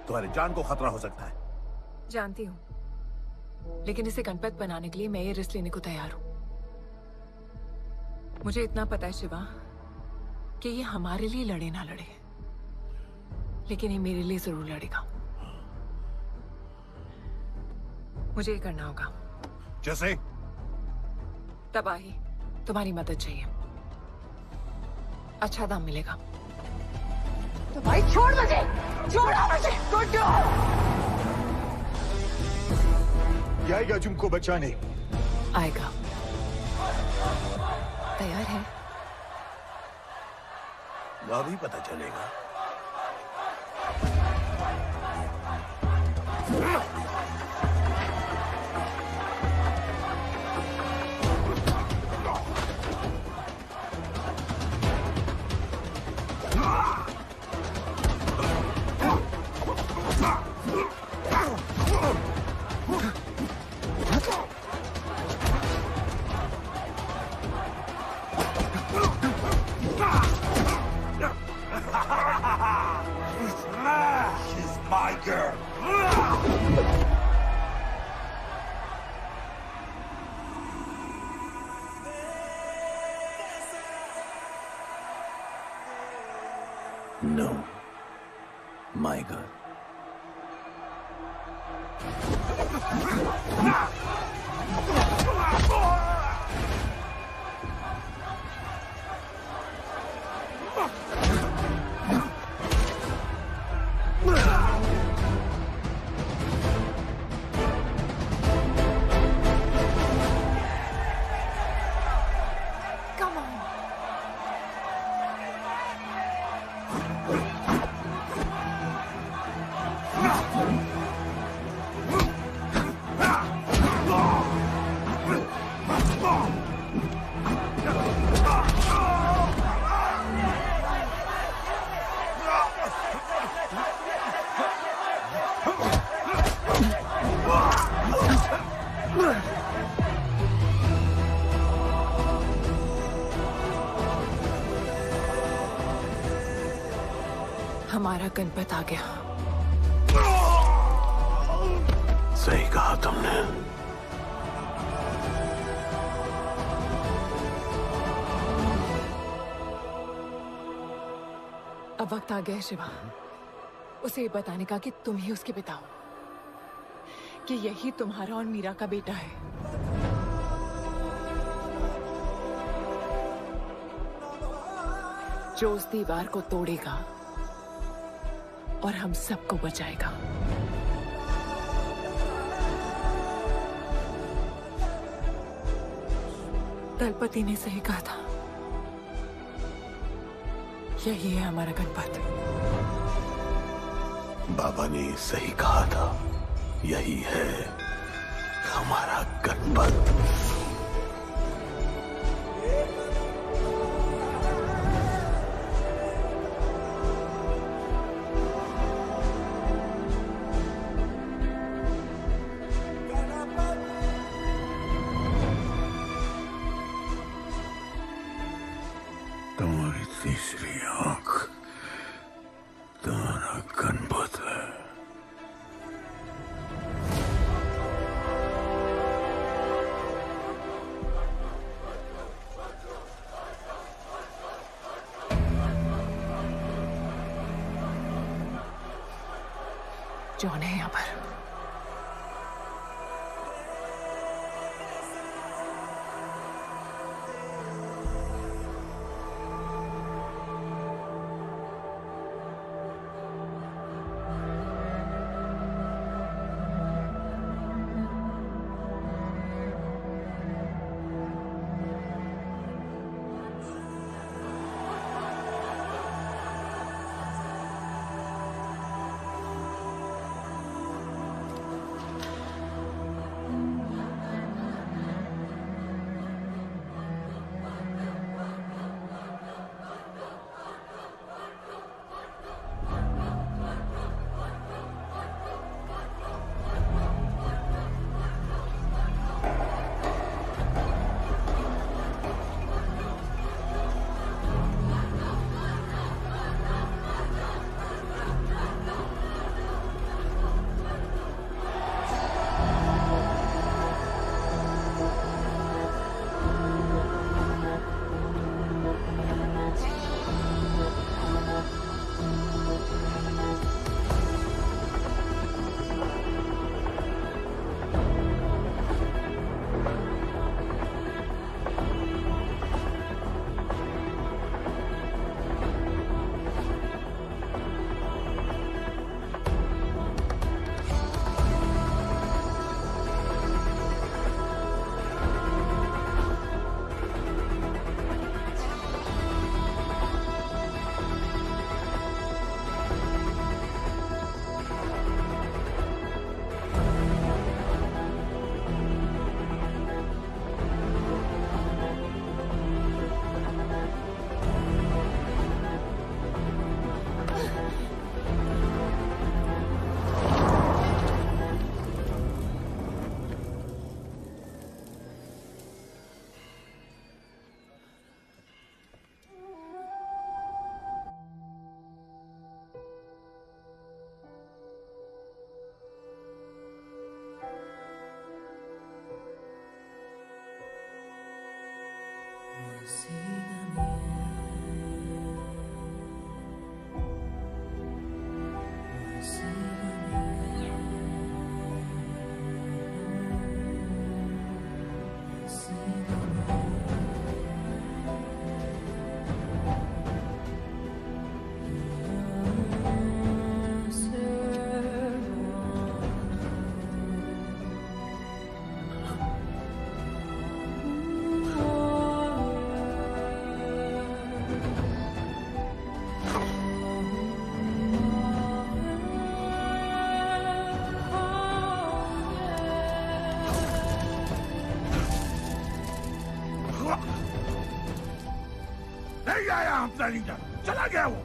तुम्हारी जान को खतरा हो सकता है। जानती हूँ, लेकिन इसे गणपत बनाने के लिए मैं ये रिस्क लेने को तैयार हूं। मुझे इतना पता है शिवा कि ये हमारे लिए लड़े ना लड़े, लेकिन ये मेरे लिए जरूर लड़ेगा। मुझे ये करना होगा। जैसे तबाही, तुम्हारी मदद चाहिए। अच्छा दाम मिलेगा। तो भाई छोड़ मुझे, छोड़ो मुझे, गुड्डू। ये आएगा तुमको बचाने। आएगा। तैयार है? अभी पता चलेगा। She's my girl. No, my girl. Come on. हमारा गणपत आ गया। सही कहा तुमने। अब वक्त आ गया है शिवा, उसे ये बताने का कि तुम ही उसके पिता हो, कि यही तुम्हारा और मीरा का बेटा है। जो उस दीवार को तोड़ेगा और हम सबको बचाएगा। दलपति ने सही कहा था, यही है हमारा गणपत। बाबा ने सही कहा था, यही है हमारा गणपत। तुम्हारी तीसरी आंख तुम्हारा गणपत है। जॉन है यहाँ पर। नहीं आया अपना लीडर, चला गया वो,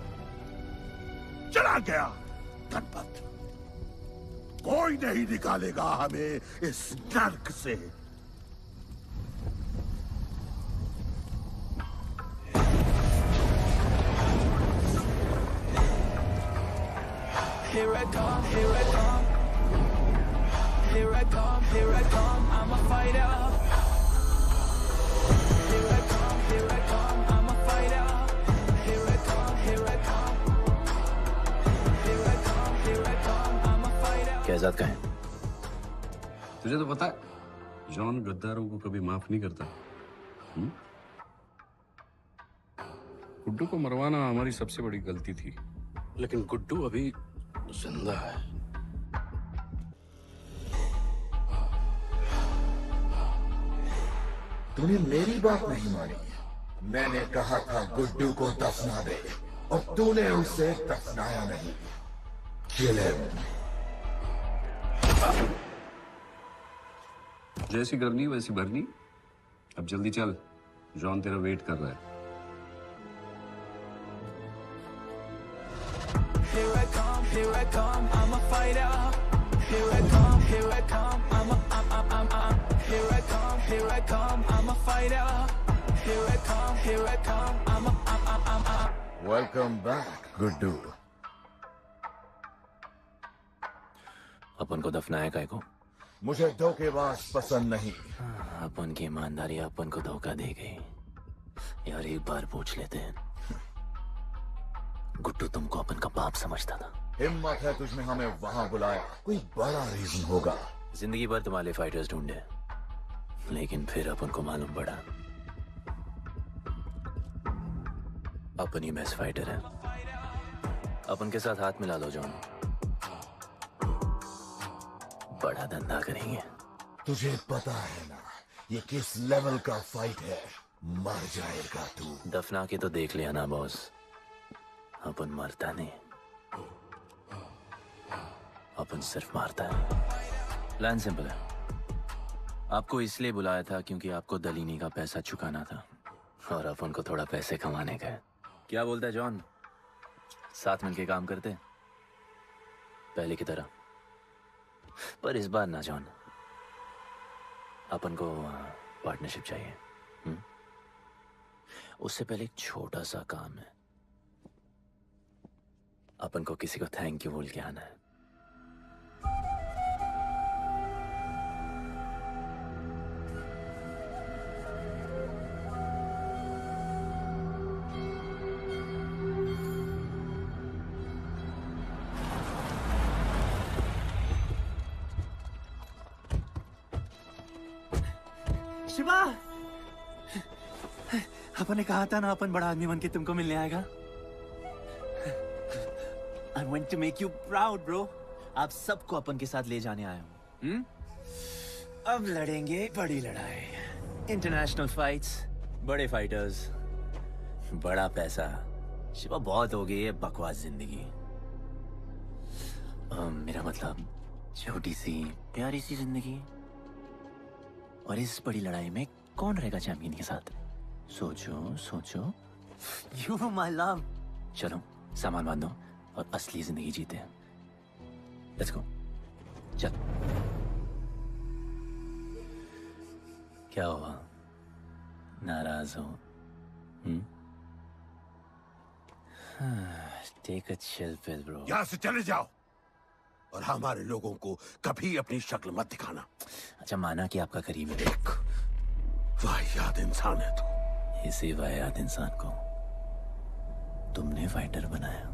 चला गया। गणपत, कोई नहीं निकालेगा हमें इस नर्क से। Here I come, here I come. Here I come, here I come. I'm a fighter. Here I come, here I come. I'm a fighter. Here I come, here I come. Here I come, here I come. I'm a fighter. Kaizad का है? तुझे तो पता है, John गद्दारों को कभी माफ नहीं करता। गुड्डू को मरवाना हमारी सबसे बड़ी गलती थी, लेकिन गुड्डू अभी जिंदा है। तूने मेरी बात नहीं मानी। मैंने कहा था गुड्डू को दफना दे और तूने उसे दफनाया नहीं। Kill him. जैसी करनी वैसी भरनी। अब जल्दी चल, जॉन तेरा वेट कर रहा है। Here I come, here I come, I'm a fighter. Here I come, here I come, I'm here I come, here I come, I'm a fighter. Here I come, here I come, I'm Welcome back, Guddu. अपन को दफनाया काय को? मुझे धोखेबाज पसंद नहीं। अपन की ईमानदारी अपन को धोखा दे गई। यार एक बार पूछ लेते हैं, गुड्डू तुमको अपन का बाप समझता था। हिम्मत है तुझमें हमें वहां बुलाया, कोई बड़ा रीजन होगा। जिंदगी भर तुम्हारे फाइटर्स ढूंढे, लेकिन फिर अपन को मालूम पड़ा अपन ही बेस्ट फाइटर है। अपन के साथ हाथ मिला लो जॉन, बड़ा धंधा करेंगे। तुझे पता है ना ये किस लेवल का फाइट है? मर जाएगा तू। दफना के तो देख लिया ना बॉस, अपन मरता नहीं, अपन सिर्फ मारता है। प्लान सिंपल है, आपको इसलिए बुलाया था क्योंकि आपको दलीनी का पैसा चुकाना था और अपन को थोड़ा पैसे कमाने का है। क्या बोलता है जॉन, साथ मिलके काम करते पहले की तरह? पर इस बार ना जॉन, अपन को पार्टनरशिप चाहिए। उससे पहले एक छोटा सा काम है, अपन को किसी को थैंक यू बोल के आना है। शिवा, अपन ने कहा था ना अपन बड़ा आदमी बन के तुमको मिलने आएगा। I want to make you proud, bro. आप सबको अपन के साथ ले जाने आया हूँ। अब लड़ेंगे बड़ी लड़ाई, इंटरनेशनल फाइट्स, बड़े फाइटर्स, बड़ा पैसा। शिवा बहुत हो गई है बकवास जिंदगी। मेरा मतलब छोटी सी प्यारी सी जिंदगी, और इस बड़ी लड़ाई में कौन रहेगा चैंपियन के साथ? सोचो सोचो। You my love। चलो सामान बांधो और असली जिंदगी जीते हैं। Let's go। चल। क्या हुआ, नाराज हो? Take a chill pill, bro। यहाँ से चले जाओ और हमारे लोगों को कभी अपनी शक्ल मत दिखाना। अच्छा माना कि आपका करीब है। वाहियात इंसान है तू। इसी वाहियात इंसान को तुमने फाइटर बनाया।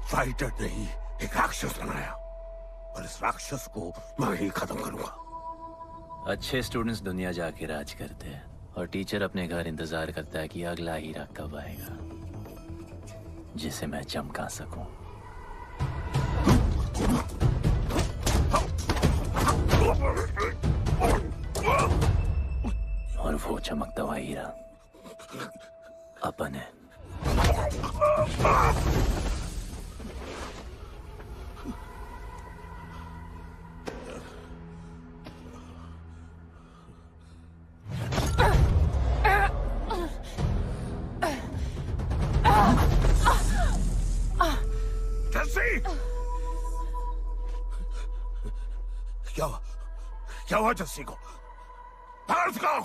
फाइटर नहीं, एक राक्षस बनाया और इस राक्षस को मैं ही खत्म करूंगा। अच्छे स्टूडेंट्स दुनिया जाके राज करते हैं और टीचर अपने घर इंतजार करता है कि अगला हीरा कब आएगा जिसे मैं चमका सकूं। और वो चमकता हुआ हीरा अपन है। क्या हुआ जस्सी को? बाहर सिखाओ।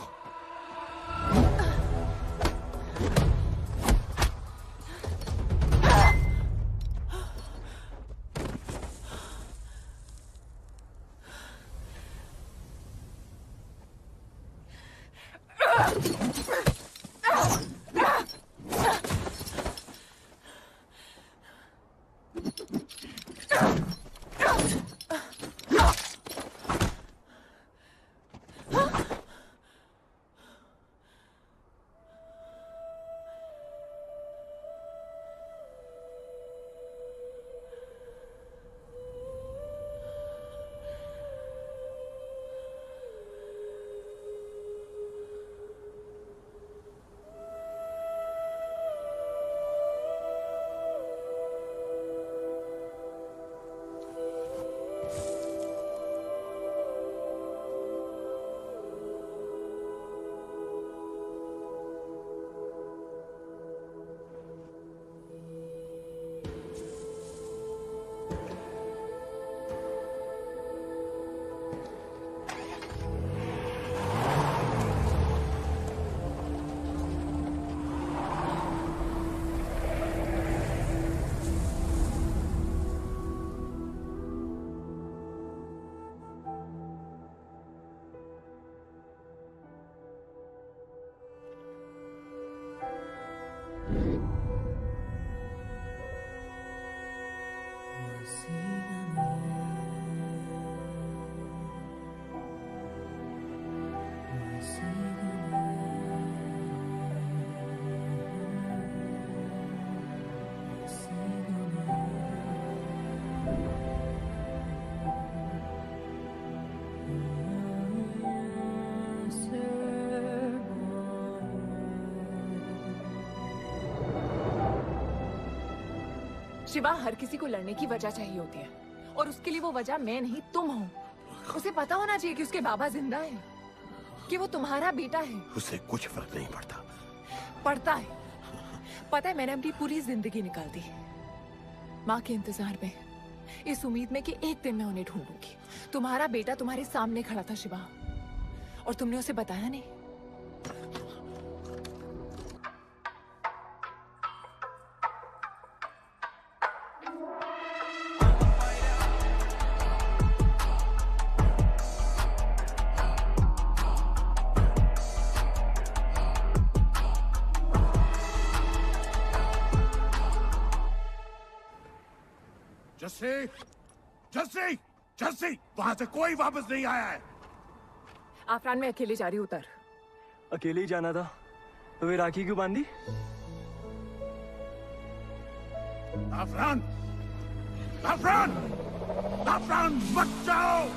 शिवा, हर किसी को लड़ने की वजह चाहिए होती है और उसके लिए वो वजह मैं नहीं तुम हो। उसे पता होना चाहिए कि उसके बाबा जिंदा है, कि वो तुम्हारा बेटा है। उसे कुछ फर्क नहीं पड़ता। पड़ता है। पता है, मैंने अपनी पूरी जिंदगी निकाल दी माँ के इंतजार में, इस उम्मीद में कि एक दिन मैं उन्हें ढूंढूंगी। तुम्हारा बेटा तुम्हारे सामने खड़ा था शिवा, और तुमने उसे बताया नहीं। जस्सी, जस्सी, वहां से कोई वापस नहीं आया है। आफरान, मैं अकेले जा रही हूँ। उतर। अकेले ही जाना था तो वे राखी क्यों बांधी? आफरान, आफरान, आफरान, मत जाओ।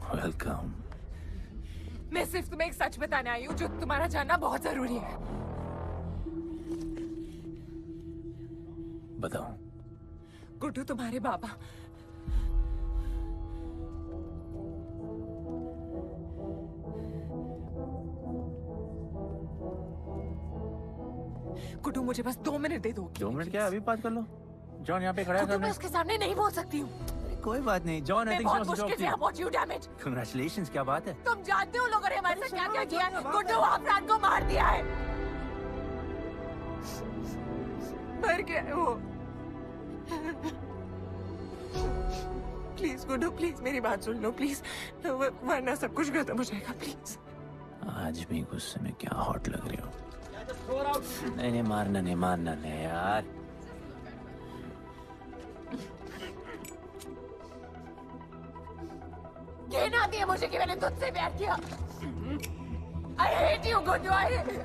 वेलकम। मैं सिर्फ तुम्हें एक सच बताने आई हूँ जो तुम्हारा जानना बहुत जरूरी है। बताओ। गुड्डू तुम्हारे बाबा गुड्डू, मुझे बस 2 मिनट दे दो। 2 मिनट क्या, अभी बात कर लो। जॉन यहाँ पे खड़ा है। गुड्डू, मैं उसके सामने नहीं बोल सकती हूँ। कोई बात नहीं जॉन, मैं बहुत मुश्किल say about you, damn it. Congratulations, क्या बात है? तुम जानते हो लोगों ने हमारे साथ क्या क्या किया है? गुड्डू आफरान को मार दिया है। मर गया है वो। प्लीज गुड्डू, प्लीज मेरी बात सुन लो प्लीज, वरना सब कुछ खत्म हो जाएगा प्लीज। आज भी गुस्से में क्या हॉट लग रहे हो। नहीं मारना नहीं यार। कहन आती है मुझे कि मैंने तुझसे प्यार किया। I hate you, Guddu, I hate you.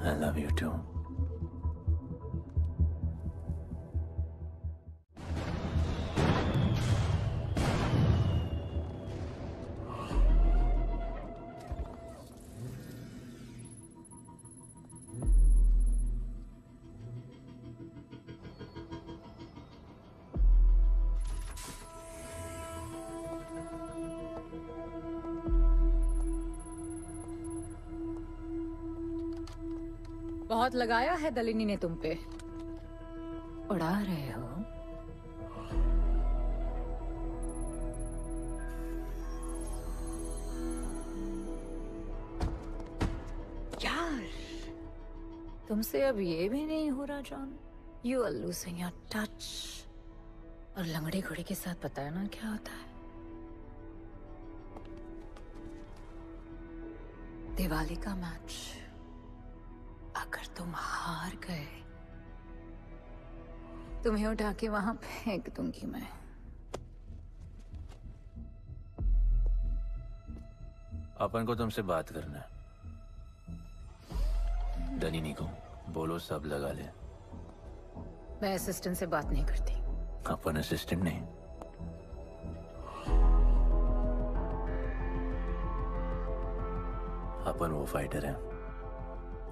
I love you too. बहुत लगाया है दलिनी ने तुम पे। उड़ा रहे हो। यार, तुमसे अब ये भी नहीं हो रहा John. You are losing your touch. और लंगड़े घोड़े के साथ पता है ना क्या होता है? दिवाली का मैच अगर तुम हार गए, तुम्हें उठा के वहां फेंक दूंगी मैं। अपन को तुमसे बात करना है। दलिनी को बोलो सब लगा ले। मैं असिस्टेंट से बात नहीं करती। अपन असिस्टेंट नहीं, अपन वो फाइटर है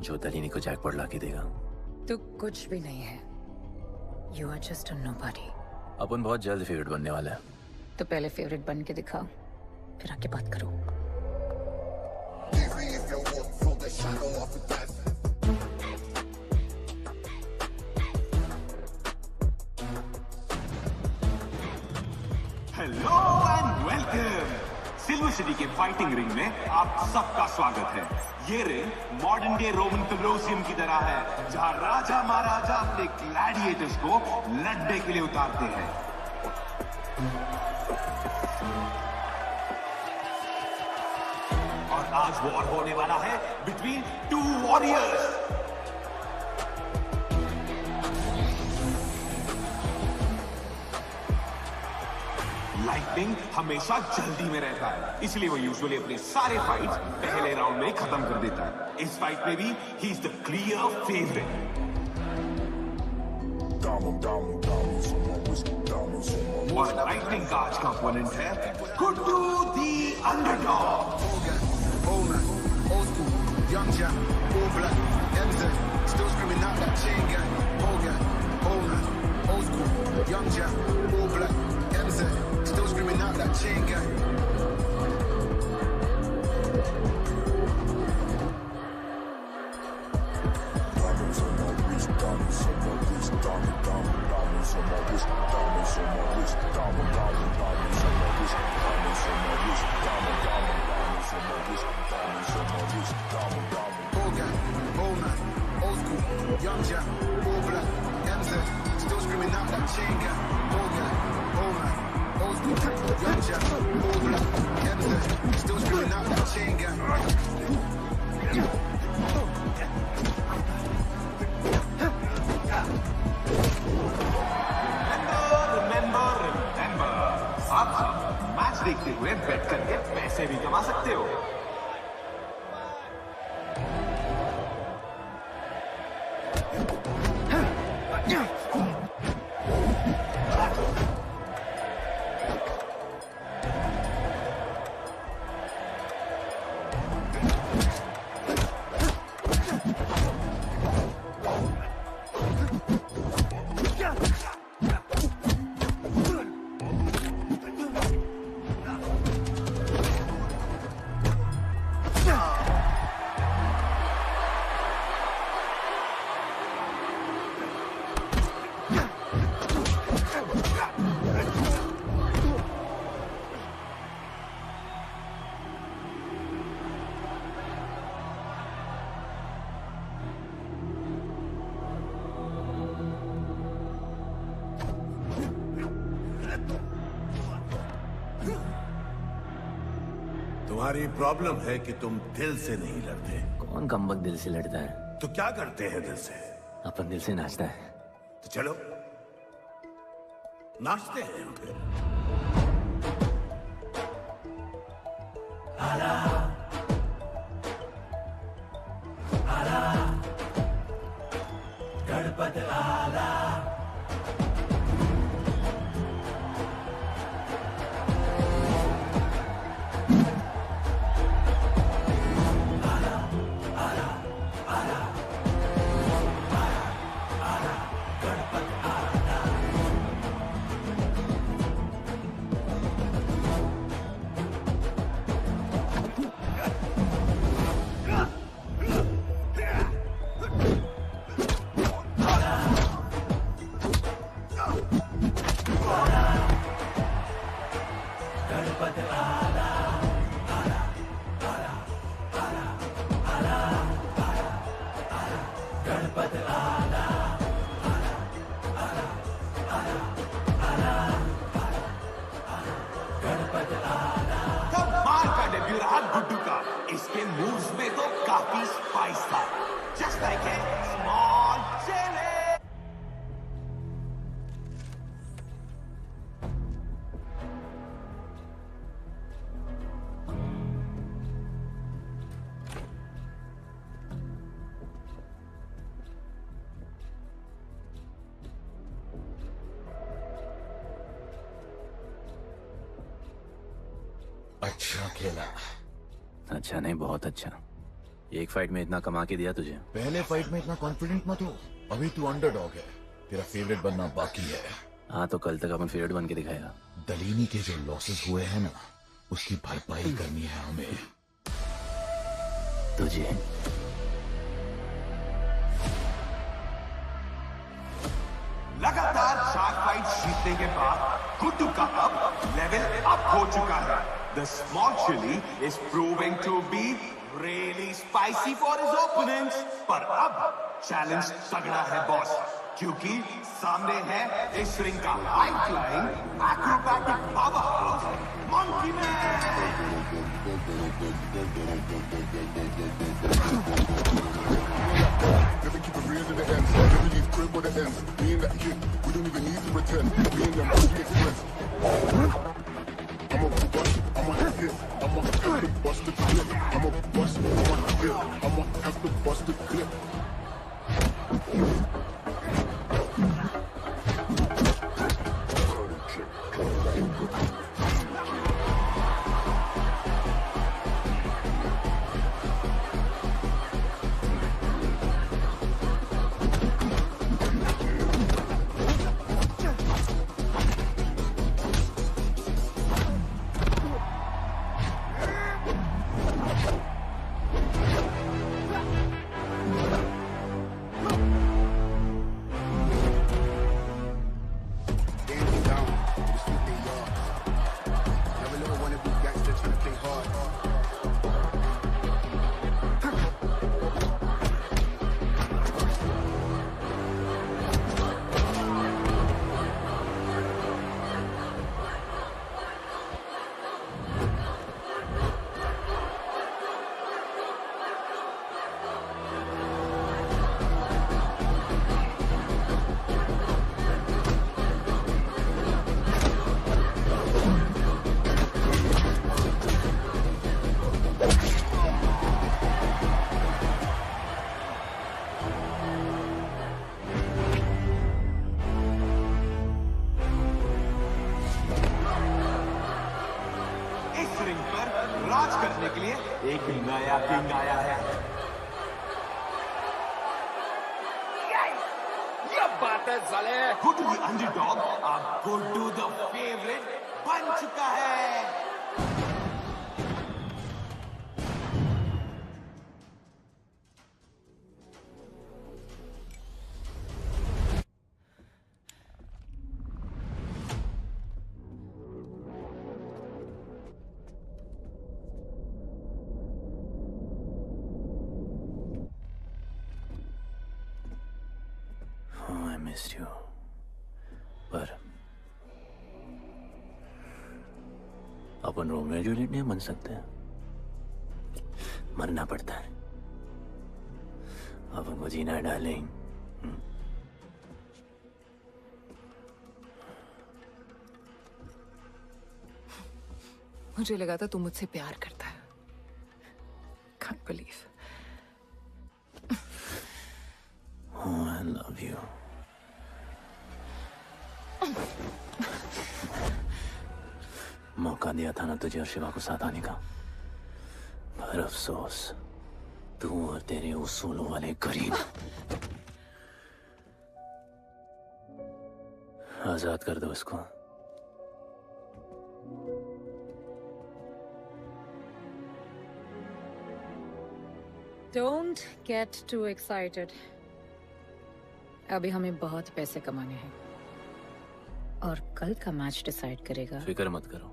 जो दलिनी को जैकपॉट लाके देगा। तू कुछ भी नहीं है। You are just a nobody. अपन बहुत जल्द फेवरेट बनने वाला है। तो पहले फेवरेट बन के दिखाओ, फिर आके बात करो। Hello and welcome. Silver city के फाइटिंग रिंग में आप सबका स्वागत है। ये ring modern day Roman Colosseum की तरह है, जहां राजा महाराजा अपने ग्लैडिएटर्स को लड़ने के लिए उतारते हैं। और आज वॉर होने वाला है बिटवीन 2 वॉरियर्स। लाइटनिंग हमेशा जल्दी में रहता है, इसलिए वो यूजुअली अपने सारे फाइट्स पहले राउंड में खत्म कर देता है। इस फाइट में भी he is the clear favourite. और लाइटनिंग का आज का ओपोनेंट है गुड्डू दी underdog. Still screaming out that chain gang. Diamonds on my wrist, diamonds on my wrist, diamonds on my wrist, diamonds on my wrist, diamonds on my wrist, diamonds on my wrist, All gang, all night, old school, young jack, all black, MZ, still screaming out that chain gang. All gang, all night. Old school, young jack, all black, MZ, still screaming out that chain gang. Remember, आप match देखते हुए बेट करके पैसे भी कमा सकते हो। तुम्हारी प्रॉब्लम है कि तुम दिल से नहीं लड़ते। कौन कमबख्त दिल से लड़ता है? तो क्या करते हैं दिल से? अपन दिल से नाचता है। तो चलो नाचते हैं हम फिर। गणपत आला गुड्डू का इसके मूव्स में तो काफी स्पाइस था। Just like a small chilli. अच्छा खेला। अच्छा नहीं, बहुत अच्छा। एक फाइट में इतना कमा के दिया तुझे। पहले फाइट में इतना कॉन्फिडेंट मत हो, अभी तू अंडरडॉग है, तेरा फेवरेट बनना बाकी है। हाँ तो कल तक अपन फेवरेट बन के दिखाएगा। दलीनी के जो लॉसेस हुए हैं ना, उसकी भरपाई करनी है हमें। तुझे लगातार 4 फाइट जीतने के बाद गुड्डू का अब लेवल अप हो चुका है। The small chili is proving to be really spicy for his opponents. पर अब चैलेंज तगड़ा है बॉस, क्योंकि सामने है इस रिंग का high flying acrobatic powerhouse monkey man. Never keep it real to the end. Never leave crib where the ends. Me and that kid, we don't even need to pretend. Me and them, we express. I'm a bust, I'm a hit, I'm a have to bust the clip. I'm a bust, I'm a hit, I'm a have to bust the clip. राज करने के लिए एक नया king आया है। ये बात है साले। गुड्डू द अंडरडॉग अब गुड्डू द फेवरेट बन चुका है। missed you. पर अपन रोमियो जूलियट नहीं बन सकते। मरना पड़ता है। अब उनको जीना है डार्लिंग। मुझे लगा था तू मुझसे प्यार करता है। Can't believe. Oh, I love you. मौका दिया था ना तुझे और शिवा को साथ आने का, पर अफसोस तू और तेरे उसूलों वाले गरीब। आजाद कर दो इसको। Don't get too excited. अभी हमें बहुत पैसे कमाने हैं और कल का मैच डिसाइड करेगा। फिक्र मत करो।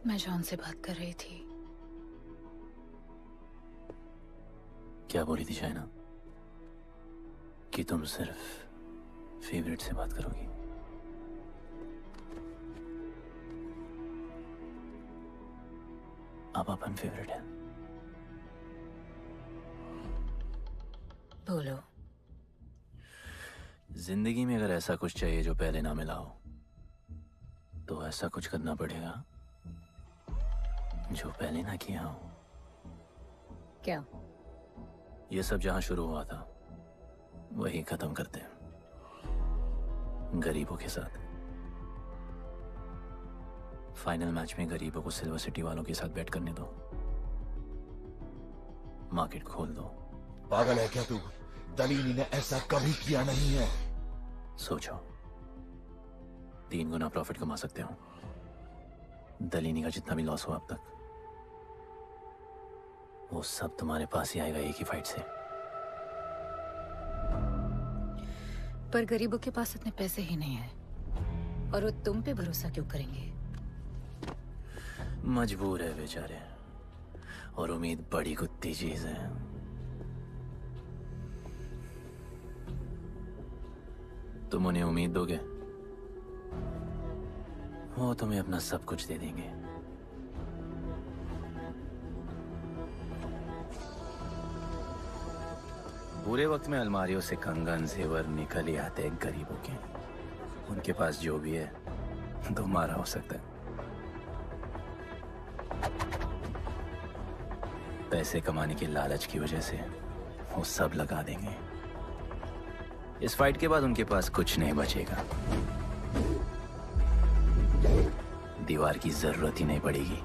मैं जॉन से बात कर रही थी। क्या बोली थी शाइना? कि तुम सिर्फ फेवरेट से बात करोगी? अब अपन फेवरेट है। बोलो। जिंदगी में अगर ऐसा कुछ चाहिए जो पहले ना मिला हो, तो ऐसा कुछ करना पड़ेगा जो पहले ना किया हो। क्या? ये सब जहां शुरू हुआ था वही खत्म करते हैं, गरीबों के साथ। फाइनल मैच में गरीबों को सिल्वर सिटी वालों के साथ बैट करने दो, मार्केट खोल दो। पागल है क्या तू? दलीनी ने ऐसा कभी किया नहीं है। सोचो, 3 गुना प्रॉफिट कमा सकते हो। दलीनी का जितना भी लॉस हुआ अब तक, वो सब तुम्हारे पास ही आएगा एक ही फाइट से। पर गरीबों के पास इतने पैसे ही नहीं है, और वो तुम पे भरोसा क्यों करेंगे? मजबूर है बेचारे, और उम्मीद बड़ी कुत्ती चीज है। तुम उन्हें उम्मीद दोगे, वो तुम्हें अपना सब कुछ दे देंगे। बुरे वक्त में अलमारियों से कंगन जेवर निकल ही आते हैं गरीबों के। उनके पास जो भी है तुम्हारा हो सकता है। पैसे कमाने के लालच की वजह से वो सब लगा देंगे। इस फाइट के बाद उनके पास कुछ नहीं बचेगा। दीवार की जरूरत ही नहीं पड़ेगी,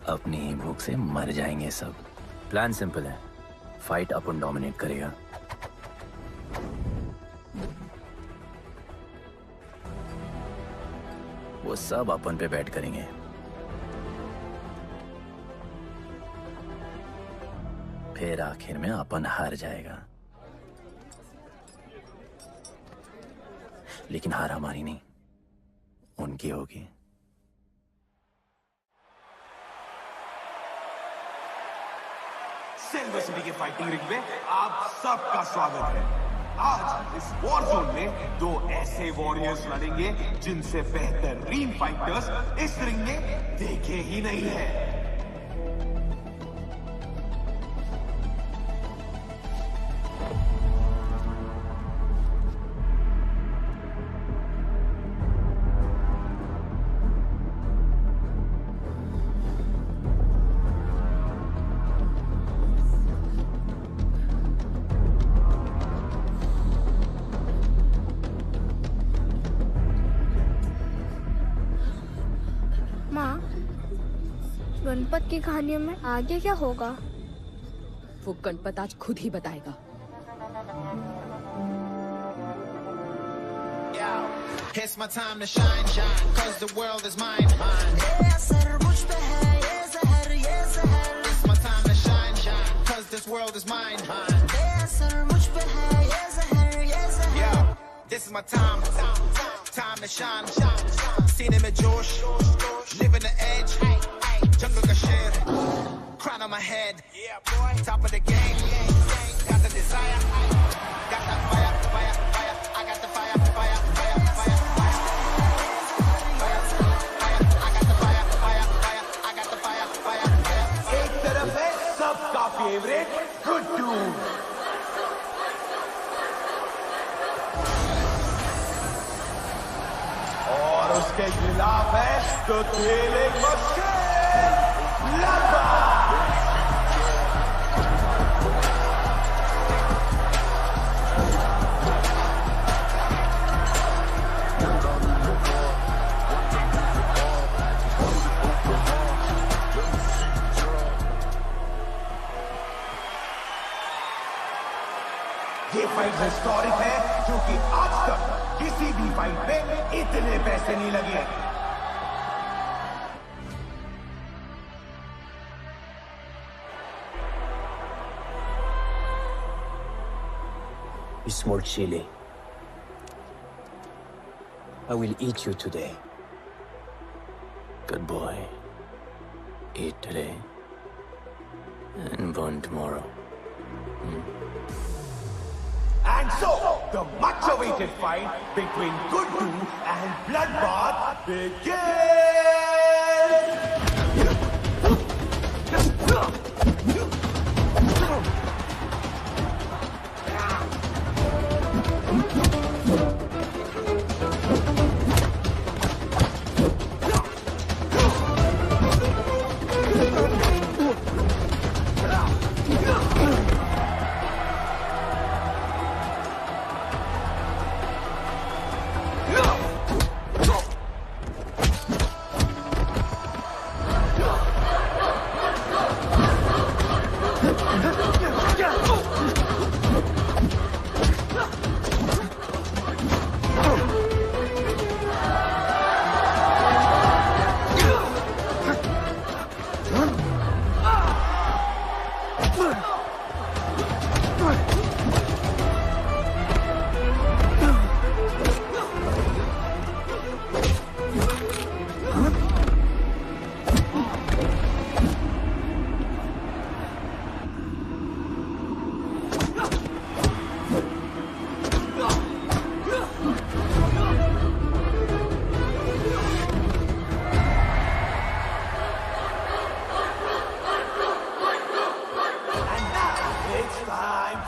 अपनी ही भूख से मर जाएंगे सब। प्लान सिंपल है, फाइट अपन डोमिनेट करेगा। वो सब अपन पे बैट करेंगे। फिर आखिर में अपन हार जाएगा, लेकिन हार हमारी नहीं, उनकी होगी। सिल्वर सिटी के फाइटिंग रिंग में आप सबका स्वागत है। आज इस वॉर जोन में 2 ऐसे वॉरियर्स लड़ेंगे जिनसे बेहतरीन फाइटर्स इस रिंग में देखे ही नहीं है। गणपत की कहानियों में आगे क्या होगा? वो गणपत आज खुद ही बताएगा। It's my time to shine, shine, cause the world is mine, mine. It's my time to shine, shine, cause this world is mine, mine. Yeah, this is my time, time to shine, सीने में जोश, living the edge, jungle का शेर, crown on my head, top of the game, got the desire, got that fire, fire, fire, I got the fire, fire, fire, fire, fire, fire, fire, I got the fire, के खिलाफ है तो खेले मुश्किल लगा। ये फाइट हिस्टोरिक है क्योंकि आज तक किसी भी फाइट में इतने पैसे नहीं लगे। Small chili. I will eat you today. Good boy. Eat today and burn tomorrow. And so, the much-awaited fight between Guddu and Bloodbath begins!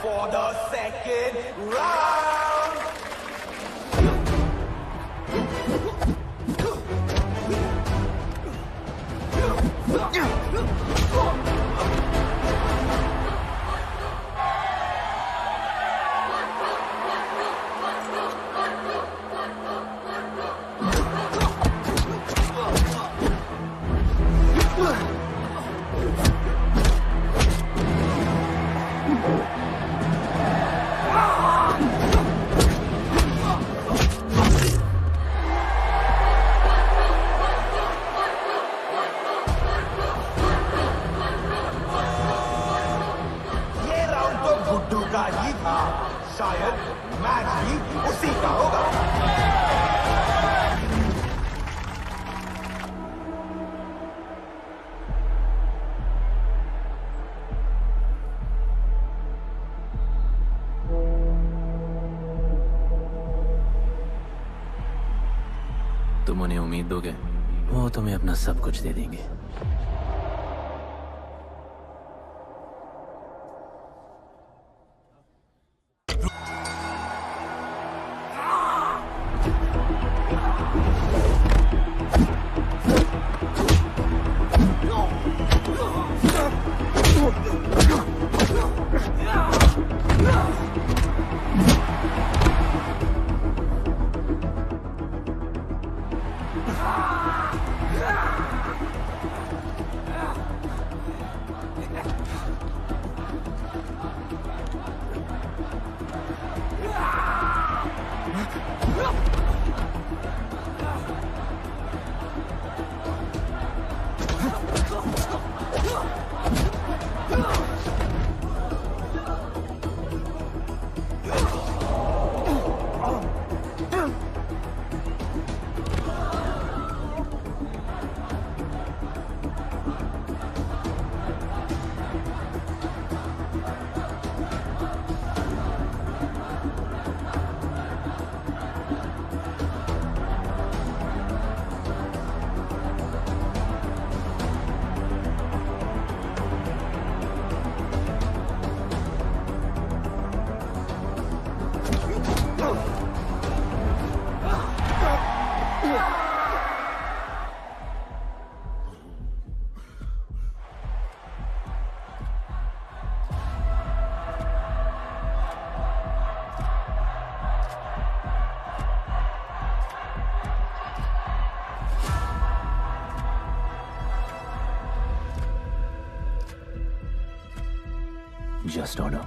For the second round. का ही था, शायद मैच भी उसी का होगा। तुम उन्हें उम्मीद दोगे, वो तुम्हें अपना सब कुछ दे देंगे। Just honor.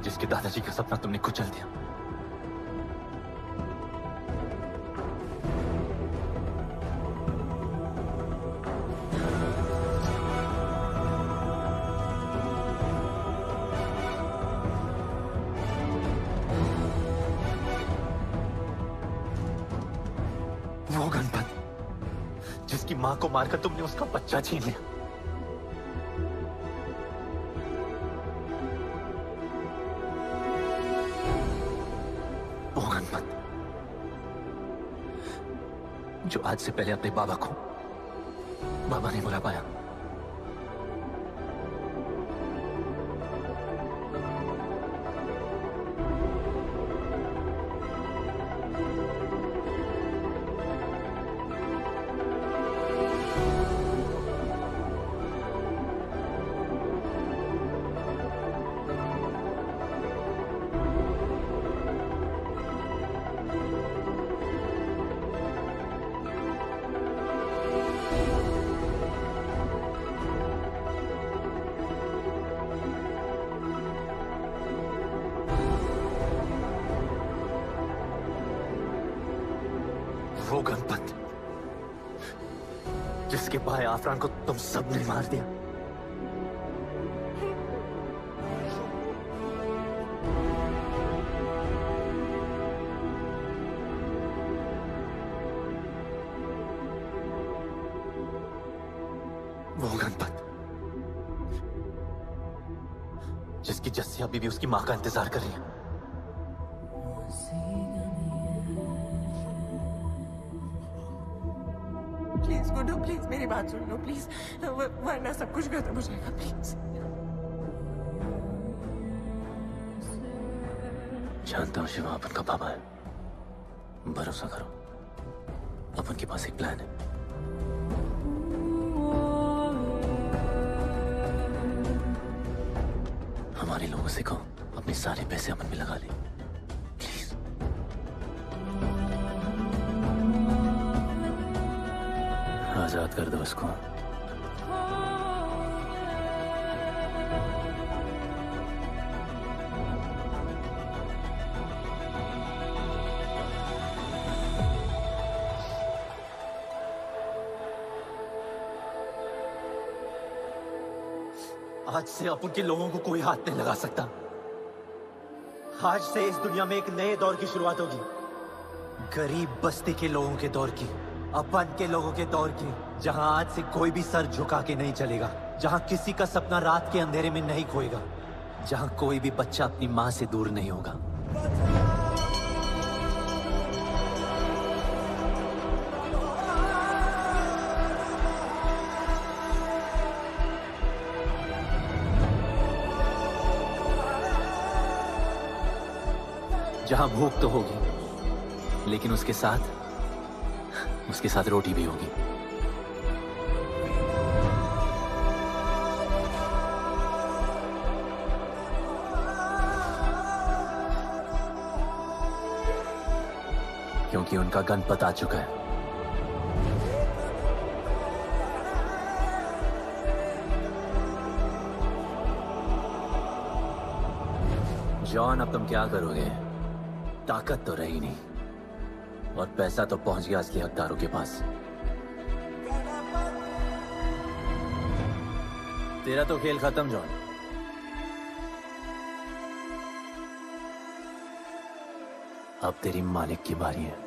जिसके दादाजी का सपना तुमने कुचल दिया। वो गणपत जिसकी मां को मारकर तुमने उसका बच्चा छीन लिया। वो गणपत जो आज से पहले अपने बाबा को बाबा नहीं बुला पाया। वो गणपत जिसके भाई आफरान को तुम सब ने मार दिया। वो गणपत जिसकी जस्सी अभी भी उसकी मां का इंतजार कर रही है। प्लीज गुड्डू, प्लीज मेरी बात सुन लो प्लीज, वरना सब कुछ खत्म हो जाएगा प्लीज। जानता हूं शिवा अपन का पापा है, भरोसा करो, अपन के पास एक प्लान है। हमारे लोगों से कहो अपने सारे पैसे अपन में लगा ले प्लीज। आजाद कर दो उसको। आज से अपन के लोगों को कोई हाथ नहीं लगा सकता। आज से इस दुनिया में एक नए दौर की शुरुआत होगी, गरीब बस्ती के लोगों के दौर की, अपन के लोगों के दौर की, जहां आज से कोई भी सर झुका के नहीं चलेगा, जहां किसी का सपना रात के अंधेरे में नहीं खोएगा, जहां कोई भी बच्चा अपनी मां से दूर नहीं होगा। जहां भूख तो होगी, लेकिन उसके साथ रोटी भी होगी। क्योंकि उनका गणपत आ चुका है। जॉन, अब तुम क्या करोगे? ताकत तो रही नहीं और पैसा तो पहुंच गया असली हकदारों के पास। तेरा तो खेल खत्म जॉन। अब तेरी मालिक की बारी है।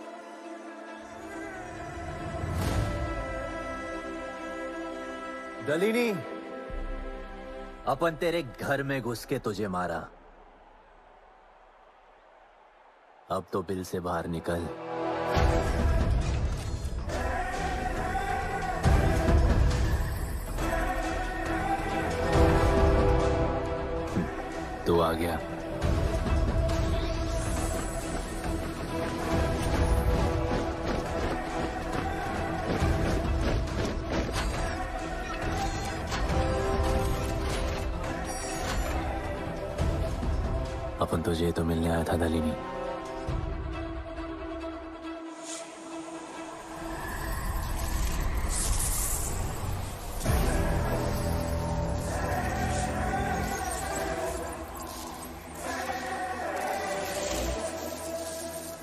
गलीनी, अपन तेरे घर में घुस के तुझे मारा, अब तो बिल से बाहर निकल। तू आ गया। अपन तुझे तो मिलने आया था दलीनी।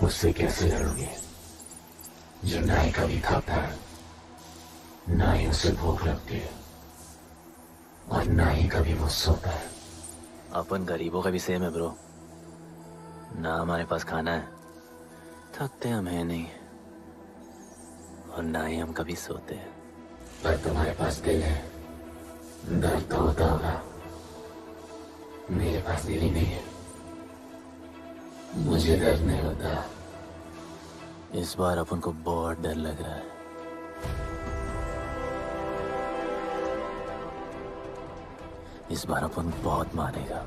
उससे कैसे लड़ोगे जो ना ही कभी खाता है, ना ही उसे भूख लगती है और ना ही कभी वो सोता है। अपन गरीबों का भी सेम है ब्रो, ना हमारे पास खाना है, थकते हम है नहीं, और ना ही हम कभी सोते हैं। पर तुम्हारे पास दिल है, दर्द तो होता होगा। मेरे पास दिल ही नहीं है, मुझे दर्द नहीं होता। इस बार अपन को बहुत डर लग रहा है। इस बार अपन बहुत मारेगा।